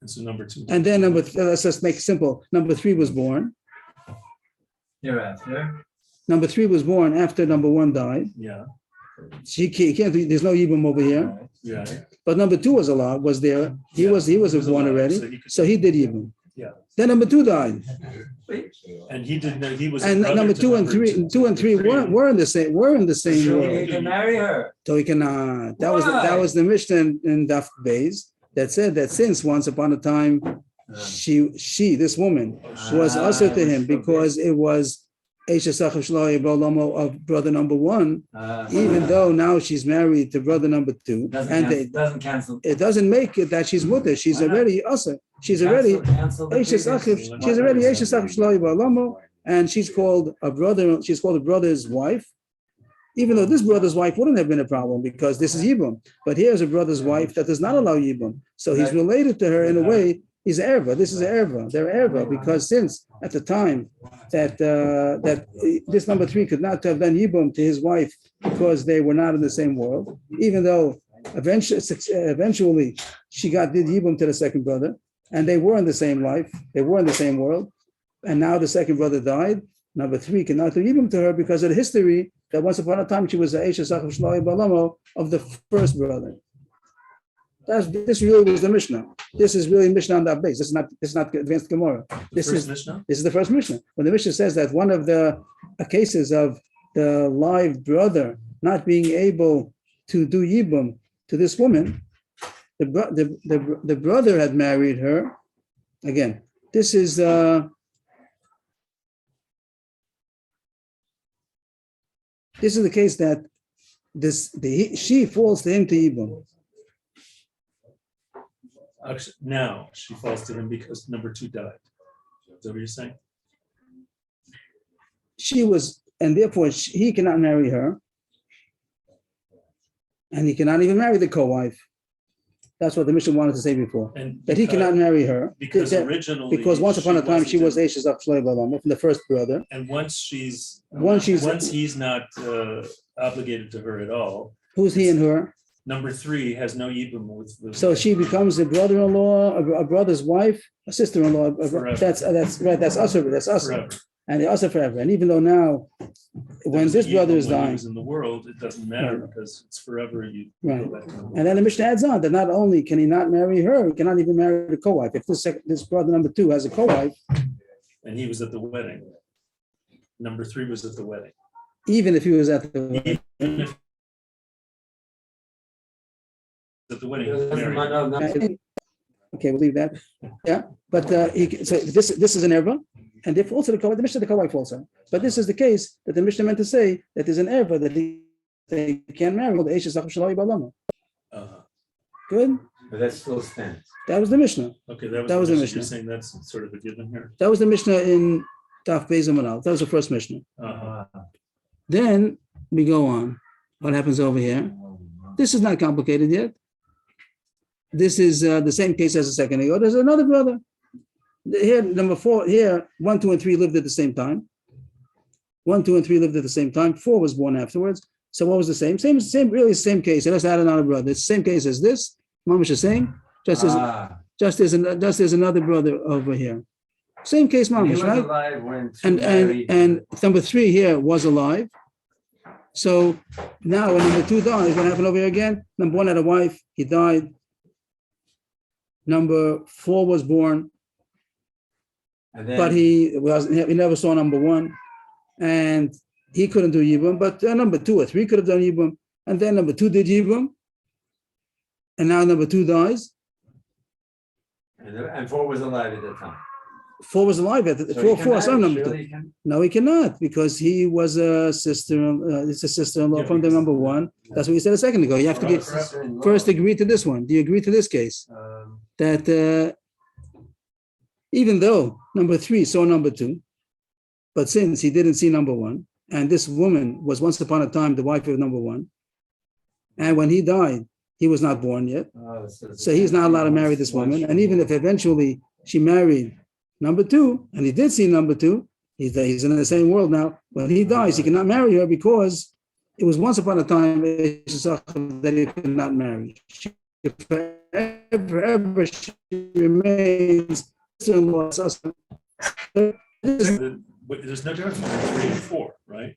And so number 2. And then let's just make it simple. Number 3 was born. Thereafter, Number 3 was born after number 1 died. Yeah, She can't. There's no Yibum over here. yeah. But number 2 was alive. Was there? He was born alive, already. could- So he did Yibum. Yeah. Then number 2 died, And he didn't know, he was. a and brother number to 2 and number 3, 2 and 3 were in the same. Were in the same so world. he can marry her. So he cannot. That Why? was the Mishnah in Daf Beis that said that since once upon a time this woman was also to him because it was Eisha Sachav Shlomo B'Olamo of brother number 1, even though now she's married to brother number 2, Doesn't cancel. it doesn't make it that she's mutter. She's Why not? already also. She's already Cancel the Eisha Sachav. previous- She's already Eisha Sachav Shlomo B'Olamo, and she's called a brother. She's called a brother's wife. Even though this brother's wife wouldn't have been a problem because this is Yibum, but here's a brother's wife that does not allow Yibum. So he's related to her in a way. He's erva. This is erva. They're erva because since at the time that this number 3 could not have done Yibum to his wife because they were not in the same world, even though eventually she did Yibum to the second brother, and they were in the same life. They were in the same world, and now the second brother died. Number 3 cannot do Yibum to her because of the history that once upon a time she was the Eisha Sachav Shlomo B'Olamo of the first brother. This really was the Mishnah. This is really Mishnah on that base. This is not advanced Gemara. This is the first Mishnah. When the Mishnah says that one of the cases of the live brother not being able to do Yibum to this woman, the brother had married her. Again, this is the case that she falls to him to Yibum. Actually, now she falls to him because number 2 died. Is that what you're saying? She was, and therefore he cannot marry her, and he cannot even marry the co-wife. That's what the Mishnah wanted to say before. And That he cannot marry her because originally because once upon a time she was Eisha Sachav Shlomo B'Olamo from the first brother. And once he's not obligated to her at all. Who's he and her? Number 3 has no Yibum with the. So she becomes a brother-in-law, a brother's wife, a sister-in-law. Forever. That's right. That's us. Forever. And also forever. And even though now, when Because this the brother Yibum, is when he dying, was in the world, it doesn't matter Right. because it's forever. You Right. go back to the world. and then the Mishnah adds on that not only can he not marry her, he cannot even marry the co-wife. If this brother number 2 has a co-wife, And he was at the wedding. Number 3 was at the wedding. even if he was at the Even if at the wedding, he was married. okay, we'll leave that. Yeah, but so this is an erva, and if also the Mishnah the co-wife also. But this is the case that the Mishnah meant to say that there's an erva that they can't marry the Eisha Sachav Shlomo B'Olamo. Uh-huh. Good. But that still stands. That was the Mishnah. Okay, That was the You're Mishnah. saying that's sort of a given here. That was the Mishnah in Daf Beis Amanal. That was the first Mishnah. Uh-huh. Then we go on. What happens over here? This is not complicated yet. This is the same case as a second ago. There's another brother. Here, number 4, here, 1, 2, and 3 lived at the same time. 1, 2, and 3 lived at the same time. 4 was born afterwards. So what was the same? Really same case. Let's add another brother. It's the same case as this. Mamish is saying, just as another brother over here. Same case, He Mamish, was right? alive when she And married. number 3 here was alive. So now when number 2 dies, what happened over here again? Number 1 had a wife, he died. Number 4 was born, And then. but he never saw number 1, and he couldn't do Yibum. But number 2 or 3 could have done Yibum, and then number 2 did Yibum, and now number 2 dies. And 4 was alive at that time. 4 was alive at the So he can 4 saw marry, number 2. surely he can- No, he cannot, because he was a sister. It's a sister-in-law Yeah, from the because- number 1. That's what you said a second ago. You have to Right. get Sister-in-law. first agree to this one. Do you agree to this case? That even though number 3 saw number 2, but since he didn't see number 1, and this woman was once upon a time the wife of number 1, and when he died, he was not born yet. So he's not allowed to marry this woman. And even if eventually she married number 2, and he did see number 2, he's in the same world now. When he dies, he cannot marry her because it was once upon a time that he could not marry. She, forever she remains sister-in-law. There's no difference between 3 and 4, right?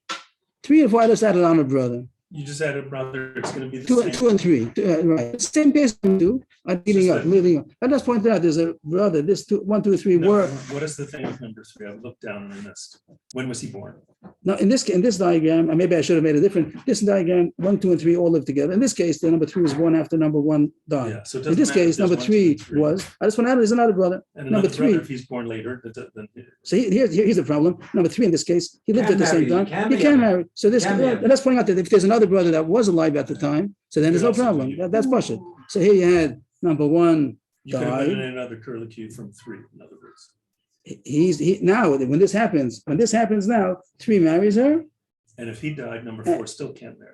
3 and 4, I just added on a brother. You just had a brother, it's gonna be the 2 same. and 3, right? Same case, 2. I'm leading up, leading up. I just pointed out there's a brother. This 2, 1, 2, 3 No, were. what is the thing with number 3? I've looked down and missed. When was he born? Now, in this diagram, and maybe I should have made it different. This diagram, 1, 2, and 3 all live together. In this case, the number 3 was born after number 1 died. Yeah, so it In doesn't this matter if case, there's number 1, 2, 3 and 3. was. I just want to add, there's another brother. And number another brother, 3. if he's born later, then So here's the problem. Number 3 in this case, he lived Can at the same marry, time. he He can can marry. marry. So this, Can marry. let's point out that if there's another brother that was alive at the time, so then there's no Could also problem. be. That's Pasha. So here you had number 1. you could have been in Died. another curlicue from 3, in other words. He now when this happens now, 3 marries her. And if he died, number 4 still can't marry.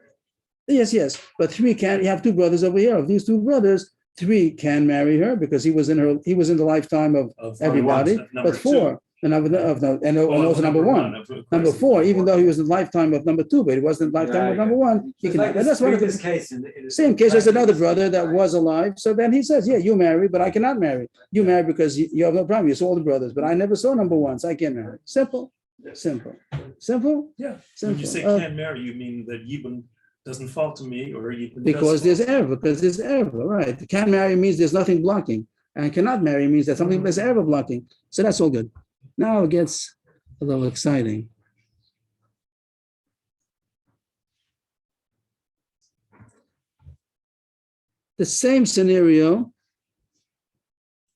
Yes, but 3 can. You have 2 brothers over here. Of these 2 brothers, 3 can marry her because he was in the lifetime of Of everybody. number But 4, and also number 1. of course. Number 4, even though he was in the lifetime of number 2, but he wasn't in the lifetime of number 1, he Just can. like And that's one of this the case. same case. There's another brother that was alive. So then he says, "Yeah, you marry, but I cannot marry. You marry because you have no problem. You saw all the brothers, but I never saw number 1, so I can't marry." Simple. Yeah, when Simple. you say can't marry, you mean that Yibum doesn't fall to me, or Yibum Because does there's fall. error, right? Can marry means there's nothing blocking, and cannot marry means that something there's error blocking. So that's all good. Now it gets a little exciting. The same scenario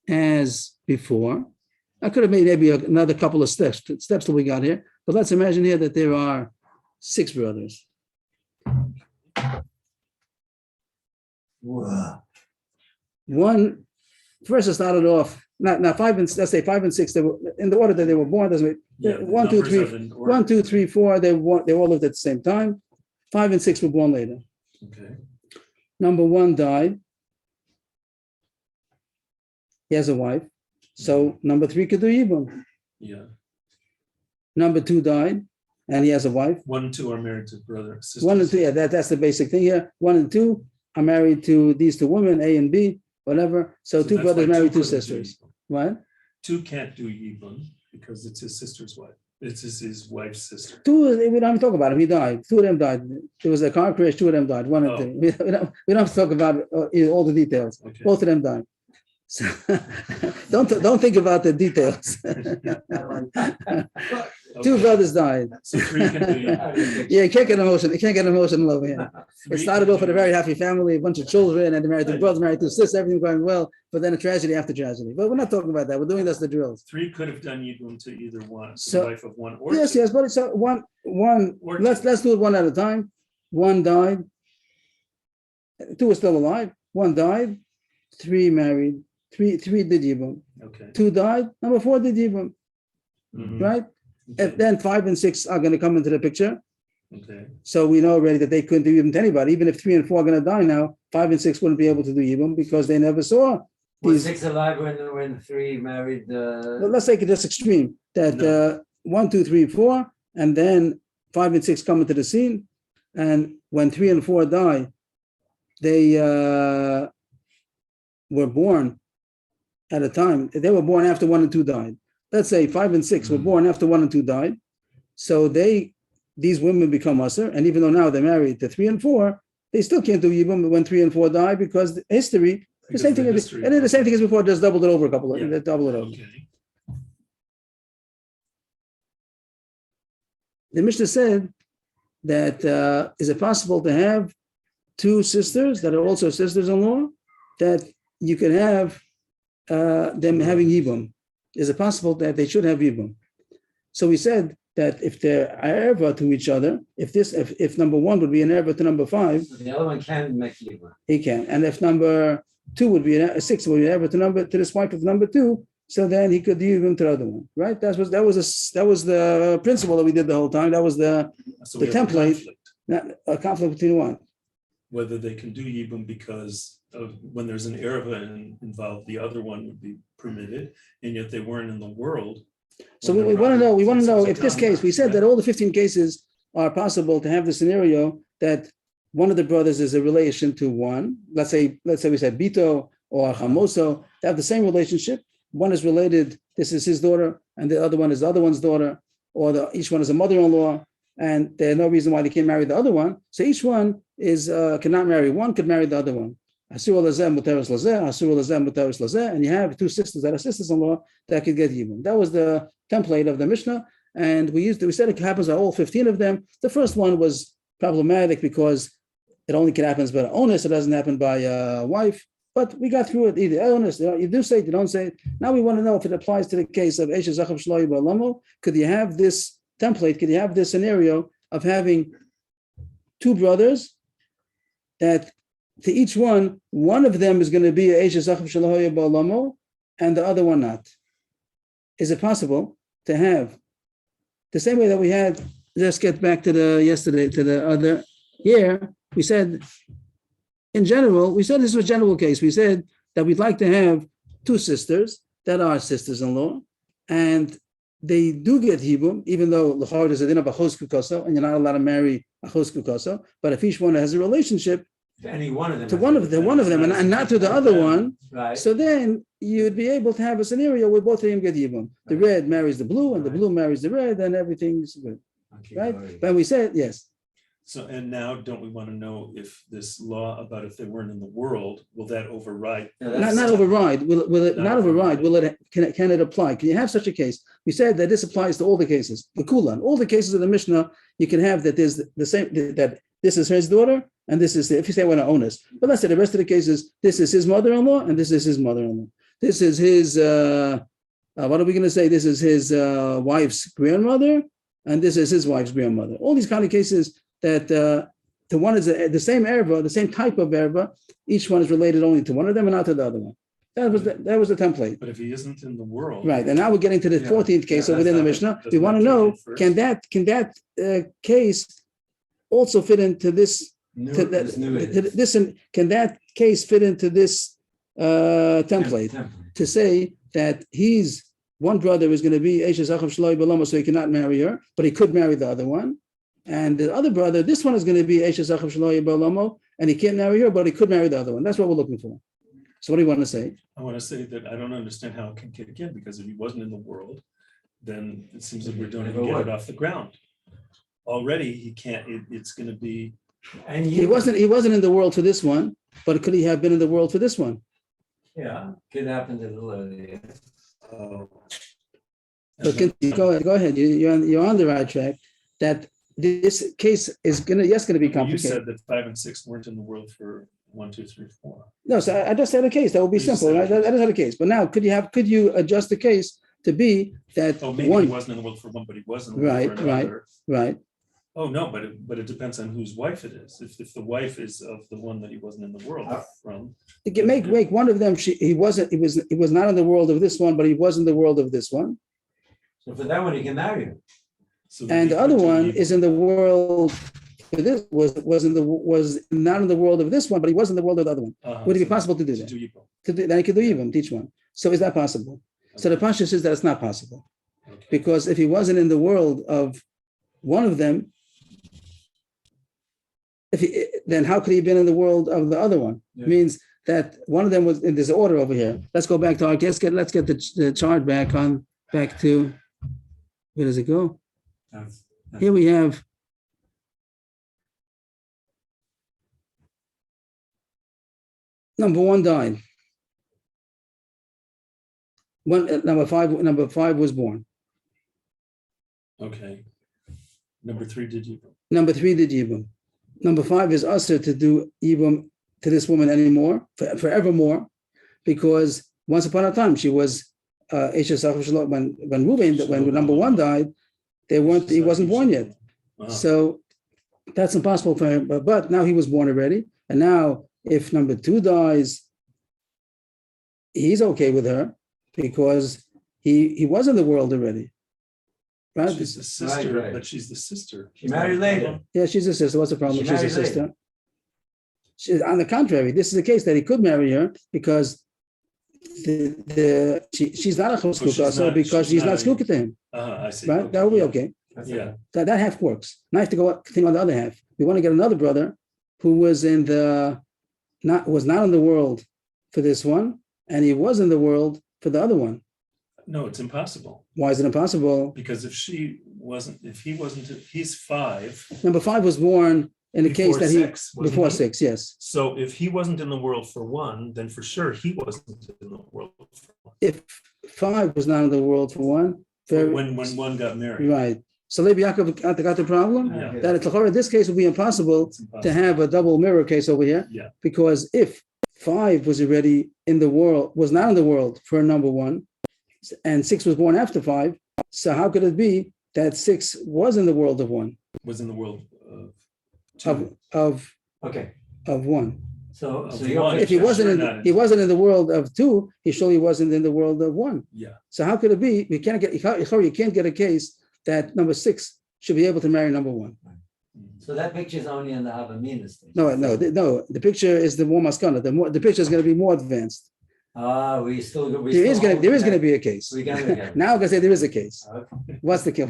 as before. I could have made maybe another couple of steps till we got here, but let's imagine here that there are 6 brothers. Wow. One, first it started off, now 5 and let's say 5 and 6, they were in the order that they were born, doesn't make Yeah, the 1, 2, numbers 3, are in order. 1, 2, 3, 4, they all lived at the same time. 5 and 6 were born later. Okay, Number 1 died. He has a wife. So number 3 could do Yibum. yeah. Number 2 died, and he has a wife. 1 and 2 are married to brother, sisters. 1 and 2, yeah, that's the basic thing here. 1 and 2 are married to these 2 women, A and B, whatever. So 2 that's brothers why married 2 couldn't do sisters. Yibum. What? 2 can't do Yibum because it's his sister's wife. It's his wife's sister. 2, we don't have to talk about him. He died. 2 of them died. There was a car crash. 2 of them died. 1 and Oh. 2. We don't have to talk about all the details. Okay. Both of them died. So don't think about the details. 2 brothers died. So 3 can do Yibum. Yeah, you can't get emotional over here. It started off with a very happy family, a bunch of children, and they married 2 brothers, married 2 sisters, everything going well. But then a tragedy after tragedy. But we're not talking about that. We're doing this the drills. 3 could have done Yibum to either one, to So- the wife of 1 or Yes, 2. yes, but it's one. Or Let's do it 1 at a time. 1 died. 2 is still alive. 1 died. 3 married. 3 did Yibum. Okay. 2 died. Number 4 did Yibum. Mhm. Right? Okay. And then 5 and 6 are going to come into the picture. Okay. So we know already that they couldn't do Yibum to anybody. Even if 3 and 4 are going to die now, 5 and 6 wouldn't be able to do Yibum because they never saw Was these. 6 alive when 3 married? Well, let's take it this extreme that No. 1, 2, 3, 4, and then 5 and 6 come into the scene. And when 3 and 4 die, they were born at a time. They were born after 1 and 2 died. Let's say 5 and 6 were born after 1 and 2 died. So these women become usher. And even though now they're married to 3 and 4, they still can't do Yibum when 3 and 4 die because history The same thing, and then the same thing as before, just doubled it over a couple of, Yeah. double it over. Okay. The Mishnah said that is it possible to have two sisters that are also sisters-in-law, that you can have them having yibum? Is it possible that they should have yibum? So we said that if they're erva to each other, if number one would be an erva to number five, So the other one can make yibum. he can, and if number two would be six would be an erva to this wife of number two, so then he could yibum to the other one, right? That was the principle that we did the whole time. That was the So the we have a template. conflict, not a conflict between one. whether they can do yibum because of when there's an erva involved, the other one would be permitted, and yet they weren't in the world. So when we the want to brother- know. We want to since know it's a if this case. conflict, We said that right? all the 15 cases are possible to have the scenario that one of the brothers is a relation to one. Let's say we said Bito or Chamoso. They have the same relationship. One is related. This is his daughter, and the other one is the other one's daughter, or each one is a mother-in-law, and there's no reason why they can't marry the other one. So each one is cannot marry one, could marry the other one. Asur lazeh muteres lazeh, asur lazeh muteres lazeh, and you have two sisters that are sisters-in-law that could get yibum. That was the template of the Mishnah, and we said it happens on all 15 of them. The first one was problematic because it only can happen by an onus; it doesn't happen by a wife. But we got through it either onus. You do say it, you don't say it. Now we want to know if it applies to the case of Eshes Zachav Shloy Ba'alamo. Could you have this template? Could you have this scenario of having two brothers that to each one of them is going to be Eshes Zachav Shloy Ba'alamo, and the other one not? Is it possible to have the same way that we had? Let's get back to the other year. We said, in general, we said this was a general case. We said that we'd like to have two sisters that are sisters-in-law, and they do get hibum, even though l'chor is a din of achos kukoso, and you're not allowed to marry achos kukoso. But if each one has a relationship To any one of them. to one of them, and not to the other one, Right. so then you'd be able to have a scenario where both of them get yibum. The red marries the blue, and the blue marries the red, and everything's good, Okay, right? all right. But we said yes. So, and now don't we want to know if this law about if they weren't in the world, will that override? Yeah, that's- Not override. Will it Not not override? override. Can it apply? Can you have such a case? We said that this applies to all the cases. The Kulan, all the cases of the Mishnah, you can have that there's the same, that this is his daughter and this is if you say we're not onus. But let's say the rest of the cases, this is his mother-in-law and this is his mother-in-law. This is his what are we going to say? This is his wife's grandmother and this is his wife's grandmother. All these kind of cases that the one is the same erva, the same type of erva. Each one is related only to one of them and not to the other one. That was the template, But if he isn't in the world. right? And now we're getting to the Yeah. 14th case Yeah, within the that's Mishnah. not- We want to doesn't know that can that case also fit into this? New- To that, this new to this can that case fit into this template to say that he's one brother is going to be Eshes Zachav Shloy Ba'alamo, so he cannot marry her, but he could marry the other one. And the other brother, this one is going to be Eshes Zachav Shloy Ba'alamo, and he can't marry her, but he could marry the other one. That's what we're looking for. So what do you want to say? I want to say that I don't understand how it can kick in, because if he wasn't in the world, then it seems like we don't even get it off the ground. Already, he can't, it's going to be, And He wasn't in the world for this one, but could he have been in the world for this one? Yeah, could happen to the lady. But go ahead. You're on the right track. That this case is going to be you complicated. said that 5 and 6 weren't in the world for 1, 2, 3, 4. No, so I just said a case that would be You just simple, right? said a That is not a case. But now, could you adjust the case to be that Oh, maybe he one, wasn't in the world for one, but he was in the world for Right, another. right? Oh, no, but it depends on whose wife it is. If the wife is of the one that he wasn't in the world from. You can make one of them. He was not in the world of this one, but he was in the world of this one, So for that one, he can marry her. So that and he the other could do one evil. is in the world. For this was not in the world of this one, but he was in the world of the other one. Would it be So possible to do to that? do evil. Then he could do even each one. So is that possible? So the Pasha says that it's not possible. Okay. Because if he wasn't in the world of one of them, then how could he have been in the world of the other one? Yeah. Means that one of them was in this order over here. Let's go back to our let's get the chart back to where does it go? Here we have number one died. Number five was born. Okay. Number 3 did Yibum. Number 3 did Yibum. Number 5 is usher to do Yibum to this woman anymore, forevermore, because once upon a time she was when Reuven, when number 1 died, he wasn't born yet. Wow. So that's impossible for him. But now he was born already. And now if number 2 dies, he's okay with her because he was in the world already. Right? She's the sister, Right. but she's the sister. She married later. Yeah, she's a sister. What's the problem? She She's a married later. sister. On the contrary, this is the case that he could marry her because she's not a choskuka, so because she's not skukah to him, I see. right? That will be okay. Yeah. That half works. Now I have to go think on the other half. We want to get another brother who was was not in the world for this one, and he was in the world for the other one. No, it's impossible. Why is it impossible? Because if he wasn't, he's 5. Number 5 was born in the case that before 6, yes. So if he wasn't in the world for 1, then for sure he wasn't in the world for 1. If 5 was not in the world for 1, When 1 got married. right. So Levi Yaakov got the problem Yeah. that this case would be impossible It's to impossible. have a double mirror case over here, Yeah. because if 5 was already in the world, was not in the world for number 1, and 6 was born after 5, so how could it be that 6 was in the world of 1, Was in the world of 2. of 1? So Of your one. If he Sure, wasn't not he wasn't in the world of 2, he surely wasn't in the world of 1. Yeah. So how could it be? You can't get a case that number 6 should be able to marry number 1. So that picture is only in the Havamina stage. No. The picture is the more maskana. The picture is going to be more advanced. There is going to be a case. We got it. Now I'm going to say there is a case. Okay. What's the case?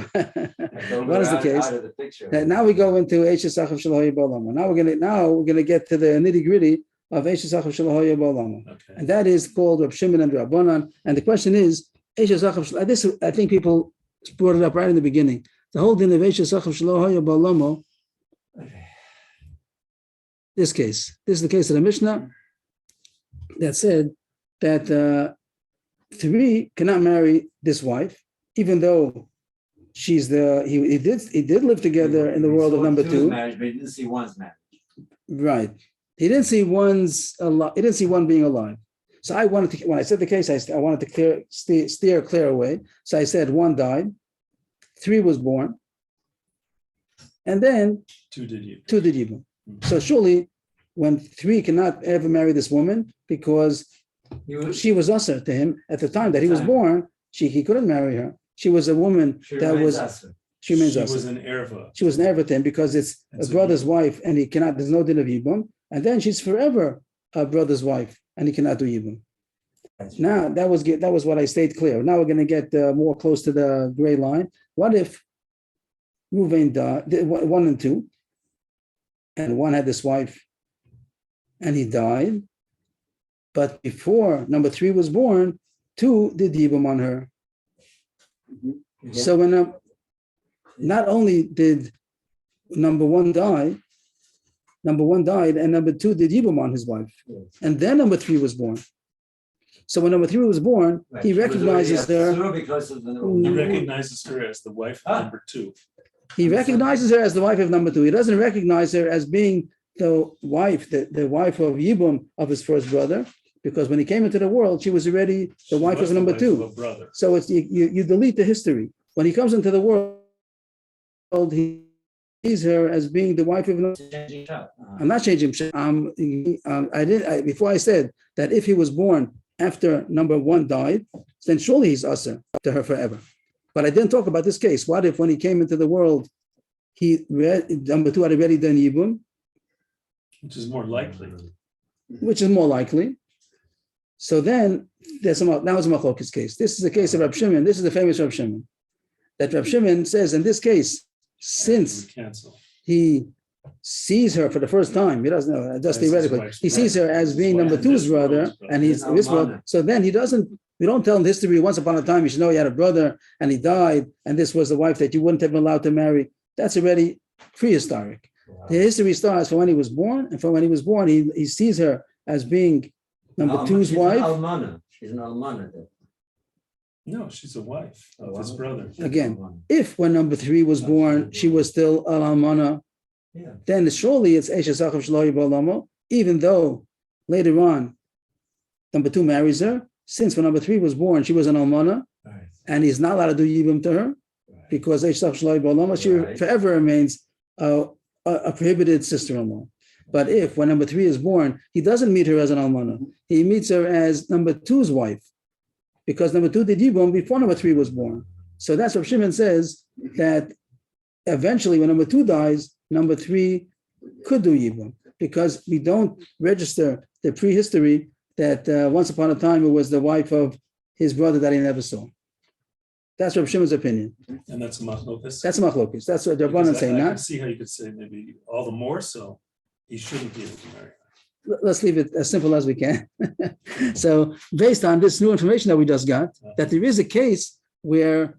So What is the we're case? out of the picture. Now we go into Eishes Achav Shalahoya Ba'olama. Now we're going to get to the nitty gritty of Eishes Achav Shalahoya Ba'olama, Okay. and that is called Rab Shimon and Rabbanan. And the question is, Eishes Achav. This I think people brought it up right in the beginning. The whole din of Eishes Achav Shalahoya Ba'olama. Okay. This case. This is the case of the Mishnah that said that 3 cannot marry this wife, even though she's he did live together in the world of number 2. Marriage, but he didn't see 1's marriage. Right. He didn't see he didn't see 1 being alive. So I wanted to, when I said the case, I wanted to steer clear away. So I said 1 died, 3 was born, and then 2 did you? 2 did Yibum. So surely when 3 cannot ever marry this woman because she was usher to him at the time that he was born, he couldn't marry her. She was a woman that was she remains She usher. was an erva. She was an erva to him because it's a brother's wife and he cannot, there's no din of Yibum. And then she's forever a brother's wife and he cannot do Yibum. Now, that was what I stayed clear. Now we're going to get more close to the gray line. What if Reuven died, 1 and 2, and 1 had this wife and he died, but before number 3 was born, 2 did Yibum on her. So when not only did number 1 die, and number 2 did Yibum on his wife, and then number 3 was born. So when number 3 was born, he recognizes her. He recognizes her as the wife of number 2. He recognizes her as the wife of number 2. He doesn't recognize her as being the wife, the wife of Yibum of his first brother, because when he came into the world, she was already the wife of number 2. So it's you delete the history. When he comes into the world, he sees her as being the wife of. I'm not changing. Before I said that if he was born after number 1 died, then surely he's usher to her forever. But I didn't talk about this case. What if when he came into the world, number 2 had already done Yibum? Which is more likely. Which is more likely. So then now it's a Machlokes case. This is the case of Rab Shimon. This is the famous Rab Shimon. That Rab Shimon says in this case, since he sees her for the first time, he doesn't know, just theoretically, he sees her as being number 2's brother, and he's in this world. So then we don't tell him history. Once upon a time, you should know he had a brother and he died, and this was the wife that you wouldn't have been allowed to marry. That's already prehistoric. Wow. The history starts from when he was born, and from when he was born, he sees her as being number 2's wife. She's an almana. No, she's a wife of his brother. Again, if when number three was born, she was still al almana, Yeah. then surely it's Eshes Achav Shelo Yibalamo, even though later on number two marries her. Since when number three was born, she was an almana, Right. and he's not allowed to do yibum to her because Eshes Achav Shelo Yibalamo, she Right. forever remains a prohibited sister-in-law. But if when number three is born, he doesn't meet her as an almana, he meets her as number two's wife, because number two did yibum before number three was born. So that's what Shimon says, that eventually when number two dies, number three could do yibum, because we don't register the prehistory that once upon a time it was the wife of his brother that he never saw. That's Reb Shimon's opinion. And that's a machlokas. That's machlokes. That's what the Because Rabbanan say. I can Not. see how you could say maybe all the more so, he shouldn't be able to marry her. Let's leave it as simple as we can. So based on this new information that we just got, that there is a case where,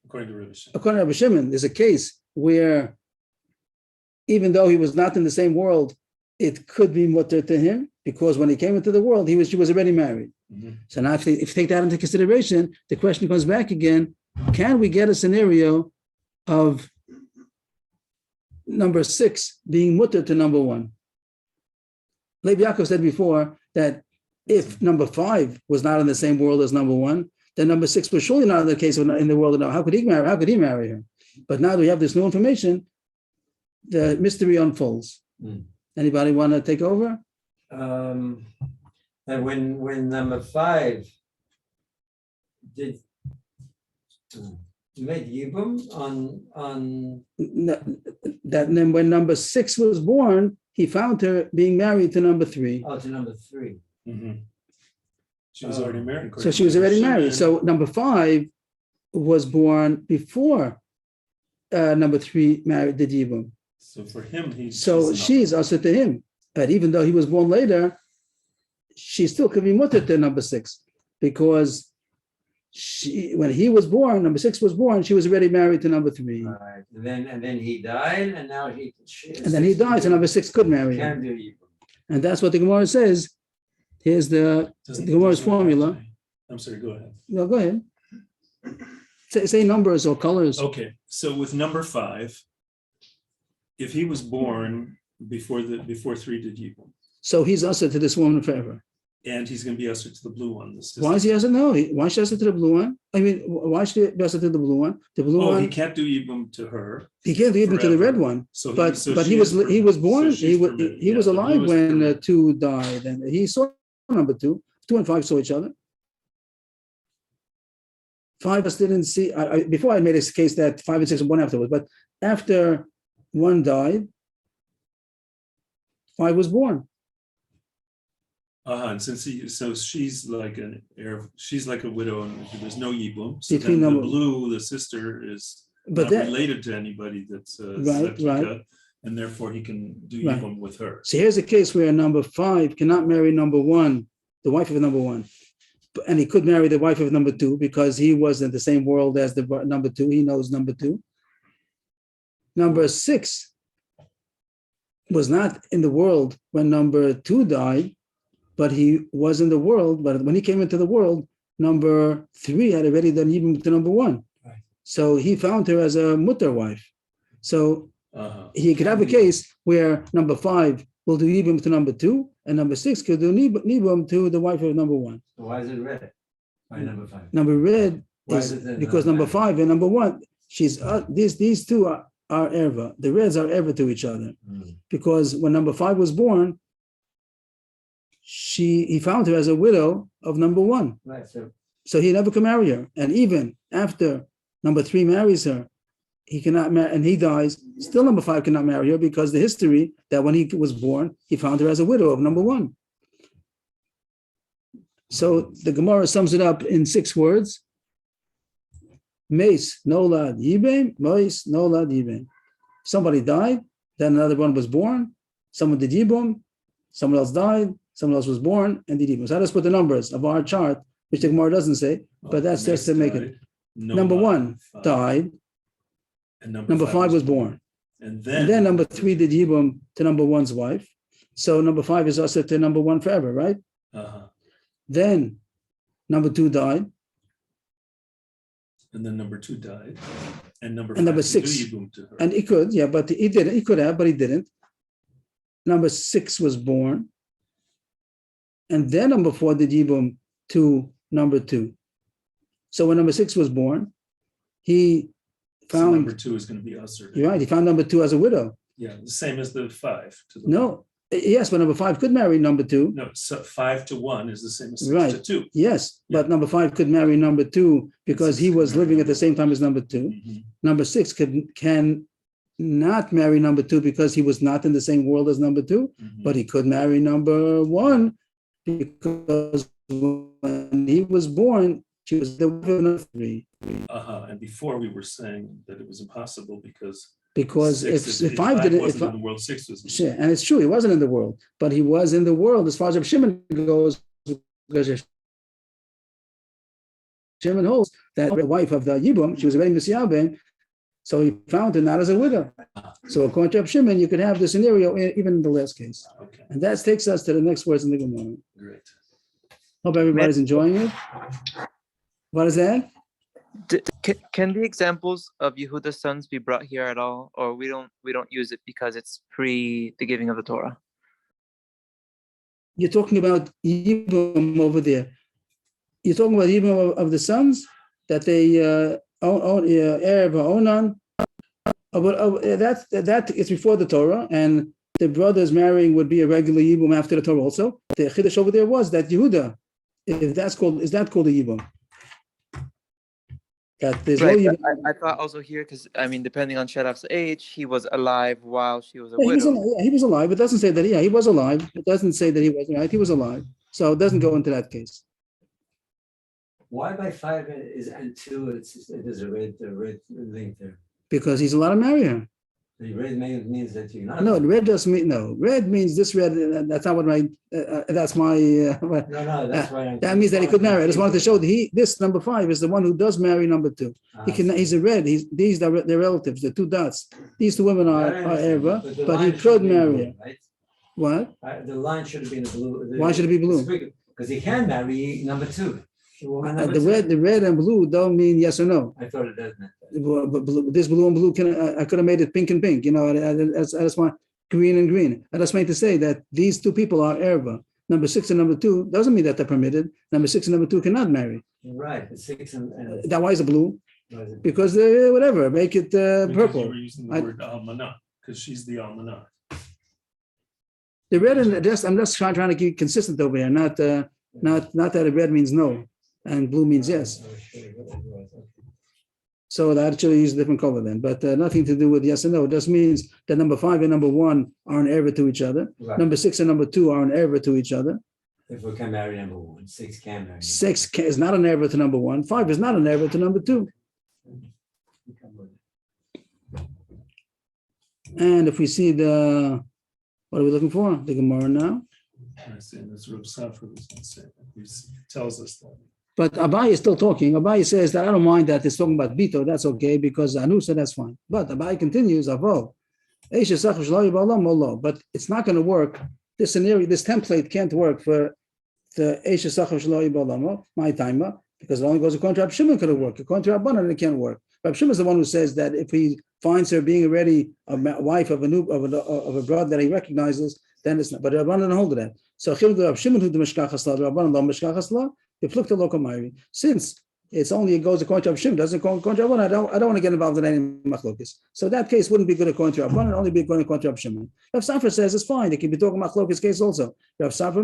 According to Rebbe Shimon. according to Rabbi Shimon, there's a case where even though he was not in the same world, it could be mutter to him, because when he came into the world, she was already married. Mhm. So now if you take that into consideration, the question comes back again, can we get a scenario of number six being mutter to number one? Lev Yaakov said before that if number five was not in the same world as number one, then number six was surely not in the case of in the world. How could he marry? How could he marry her? But now that we have this new information, the mystery unfolds. Mm. Anybody want to take over? And when number five did made yibum on That then when number six was born, he found her being married to number three. to number three. Mhm. She was already married. So she was already married. So number five was born before number three married the Yibum. So for him, So she's also to him. But even though he was born later, she still could be mutter to number six, because when he was born, number six was born, she was already married to number three. Right. And then he died, and now And then he died, so number six could marry her. can do yibum. And that's what the Gemara says. Here's the Gemara's formula. I'm sorry, go ahead. No, go ahead. Say numbers or colors. Okay, so with number five, if he was born before three did yibum, So he's usher to this woman forever. and he's going to be usher to the blue one. The sister. Why is he usher? No, why should he usher to the blue one? I mean, why should he be usher to the blue one? The blue Oh, he one, can't do yibum to her. he can't even to the red forever. one. So But she he was is born. so she's permitted. He was Yeah, the alive blue is when permitted. two died, and he saw number two. Two and five saw each other. Five us didn't see. Before I made this case that five and six were born afterwards, but after one died, five was born. And since she's like an heir, she's like a widow, and there's no yibum. So Between then the number- blue, the sister, is But not that, related to anybody that's Right, Zakika, and therefore he can do Right. yibum with her. so here's a case where number five cannot marry number one, the wife of number one, and he could marry the wife of number two because he was in the same world as the number two. He knows number two. Number six was not in the world when number two died, but he was in the world. But when he came into the world, number three had already done yibum to number one. Right. So he found her as a mutter wife. So Uh-huh. he could have a case where number five will do yibum to number two, and number six could do yibum to the wife of number one. So why is it red? By number five. Number red Why is is it then because not number red? five and number one, these two are erva. The reds are erva to each other, because when number five was born, he found her as a widow of number one. Right. So he never could marry her. And even after number three marries her, he cannot marry, and he dies, still number five cannot marry her, because the history that when he was born, he found her as a widow of number one. So the Gemara sums it up in 6 words. Meis nolad yibem, meis nolad yibem. Somebody died, then another one was born, someone did yibum, someone else died, someone else was born, and did yibum. So let's put the numbers of our chart, which the Gemara doesn't say, but that's just to make it. Number one died, And number five was born. And And then number three did yibum to number one's wife. So number five is also to number one forever, right? Uh-huh. Then number two died. And then number 2 died. And number 5 And number could do 6. Yibum to her. And he could, yeah, but he didn't. He could have, but he didn't. Number 6 was born. And then number 4 did Yibum to number 2. So when number 6 was born, he So number found, 2 is going to be usher. you're right, he found number 2 as a widow. Yeah, the same as the 5 to the No, yes, but number 5 could marry number 2. No, so 5 to 1 is the same as 6 Right. to 2. Yes, but number 5 could marry number 2 because he was living at the same time as number 2. Mhm. Number 6 can not marry number 2 because he was not in the same world as number 2, Mhm. but he could marry number 1 because when he was born, she was the woman of 3. And before we were saying that it was impossible because Because if 5 didn't, wasn't in the world, 6 was. sure, and it's true, he wasn't in the world, but he was in the world as far as Reb Shimon goes. Because Reb Shimon holds that the wife of the Yibum, she was already Messiah, so he found her not as a widow. So according to Reb Shimon, you could have the scenario even in the last case. Okay, And that takes us to the next words in the Gemara. great. Hope everybody's enjoying it. What is that? Can the examples of Yehuda's sons be brought here at all, or we don't use it because it's pre the giving of the Torah? You're talking about Yibum over there. You're talking about Yibum of the sons that they Erev Onan. That is before the Torah, and the brothers marrying would be a regular Yibum after the Torah also. The Chiddush over there was that Yehuda, is that called a Yibum? That there's Right, no but Yibum. I thought also here because I mean, depending on Shadaf's age, he was alive while she was a Yeah, widow. he was alive. It doesn't say that. Yeah, he was alive. It doesn't say that he wasn't right. He was alive. So it doesn't go into that case Why by 5 is and 2, there's a red link there. because he's allowed to marry her. The red means that you're not. No, red doesn't mean no. Red means this red. That's not what my. That's my. No, that's why. That means that he could marry. I just wanted to show that this number 5 is the one who does marry number 2. He can. He's a red. These are their relatives. The 2 dots. These 2 women are Erva, but he could marry her. Right? What? The line should have been the blue. Why should it be blue? Because he can marry number 2. The red and blue don't mean yes or no. I thought it does mean that. But this blue and blue I could have made it pink and pink. You know, I just want green and green. I just meant to say that these 2 people are Erva. Number 6 and number 2 doesn't mean that they're permitted. Number 6 and number 2 cannot marry. Right, the 6 and. That why is it blue? Because whatever, make it Because purple. you were using the word almanah, because she's the almanah. The red and I'm just trying to keep consistent over here. Not that the red means no and blue means yes. So that actually use a different color then, but nothing to do with yes and no. It just means that number 5 and number 1 are an erva to each other. Right. Number 6 and number 2 are an erva to each other. If we can marry number 1, 6 can marry. 6 is not an erva to number 1. 5 is not an erva to number 2. And if we see what are we looking for? The Gemara now. I see, and that's Reb Safra was going to say. He tells us that. But Abaye is still talking. Abaye says that I don't mind that it's talking about Bito. That's okay because Anu said that's fine. But Abaye continues, Avo. But it's not going to work. This scenario, this template can't work for the Eisha Sachav Shaloi Balamo, my timer, because it only goes according to Rab Shimon could have worked. According to Rabbanan, it can't work. Rab Shimon is the one who says that if he finds her being already a wife of a brother that he recognizes, then it's not. But Rabbanan don't hold to that. So Rab Shimon who the Mishkachasla, Rabbanan the Mishkachasla, since it's only it goes according to Rab Shimon, doesn't go according to Rabbanan. I don't want to get involved in any machlokes. So that case wouldn't be good according to Rabbanan, only be good according to Rab Shimon. Rav Safra says it's fine. They can be talking about machlokes case also. Rav Safra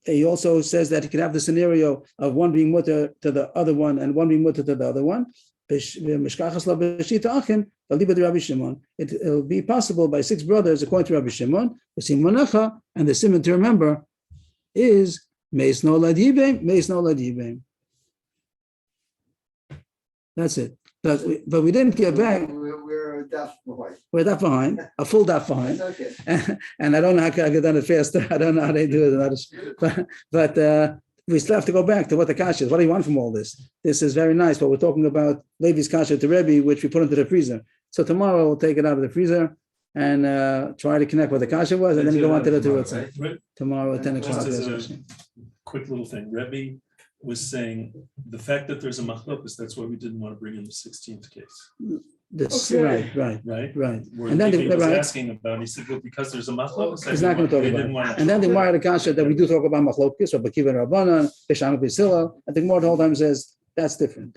he also says that he can have the scenario of one being mutter to the other one and one being mutter to the other one. It'll be possible by 6 brothers according to Rabbi Shimon. And the simon to remember is Meis no ladibem, Meis no ladibem. That's it. But we didn't get back. We're a daf behind. We're that behind, a full daf behind. That's okay. And I don't know how I could have done it faster. I don't know how they do it. But we still have to go back to what the kasha is. What do you want from all this? This is very nice, but we're talking about Levi's kasha to Rebbe, which we put into the freezer. So tomorrow we'll take it out of the freezer and try to connect what the kasha was, and then go on to the Torah. Right? Tomorrow at 10 o'clock. Just as a quick little thing, Rebbe was saying the fact that there's a machlokus, that's why we didn't want to bring in the 16th case, This, Okay. right. right? Where And then he was right, asking about, he said, well, because there's a machlokus. he's not going to talk about it. And then the Gemara had a concept that we do talk about machlokes or Bakiva and Rabbanan, Bisham Bisila. And the Gemara the whole time says that's different.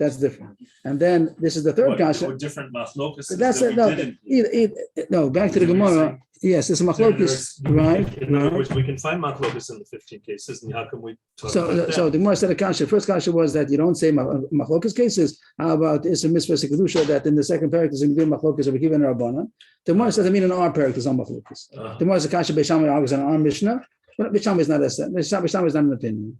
And then this is the third What concept. different machlokus That's that it. we No, didn't. no. Back to the Is that what you're Gemara. saying? Yes, it's a machlokes, right? In other words, we can find machlokus in the 15 cases, and how can we talk So, about so that? the Gemara said a kasha. First kasha was that you don't say machlokas cases. How about it's a mitzvah sekudusha that in the second parak is going to be machlokas of Akiva and Rabbanan. The Gemara says I mean in our parak is on machlokas. The Gemara is a kasha Beishamai argues on our Mishnah. But Beishamai is not a Beishamai is not an opinion.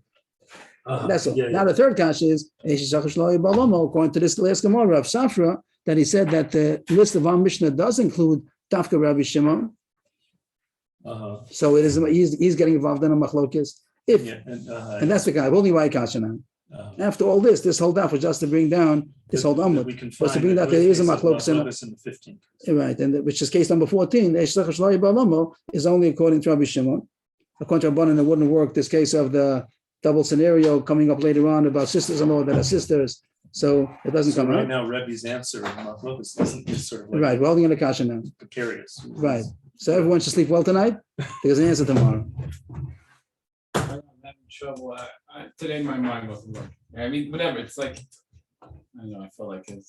That's all. Yeah, Now the third kasha is according to this last Gemara of Safra that he said that the list of our Mishnah does include Dafka Rabbi Shimon. So it is he's getting involved in a machlokes. If and that's the guy holding why kasha now. After all this whole daf was just to bring down this whole amud. Was to bring that there is a machlokes in the 15. right, and which is case number 14. Is only according to Rabbi Shimon. According to Rabbanan, it wouldn't work. This case of the double scenario coming up later on about sisters-in-law that are sisters, so it doesn't So come right out. now, Rebbe's answer in machlokus isn't sort of like Right, we're holding in the kasha now. precarious. Right, so everyone should sleep well tonight. There's an answer tomorrow. I'm having trouble. Today my mind wasn't working. I mean, whatever. It's like I don't know. I feel like it's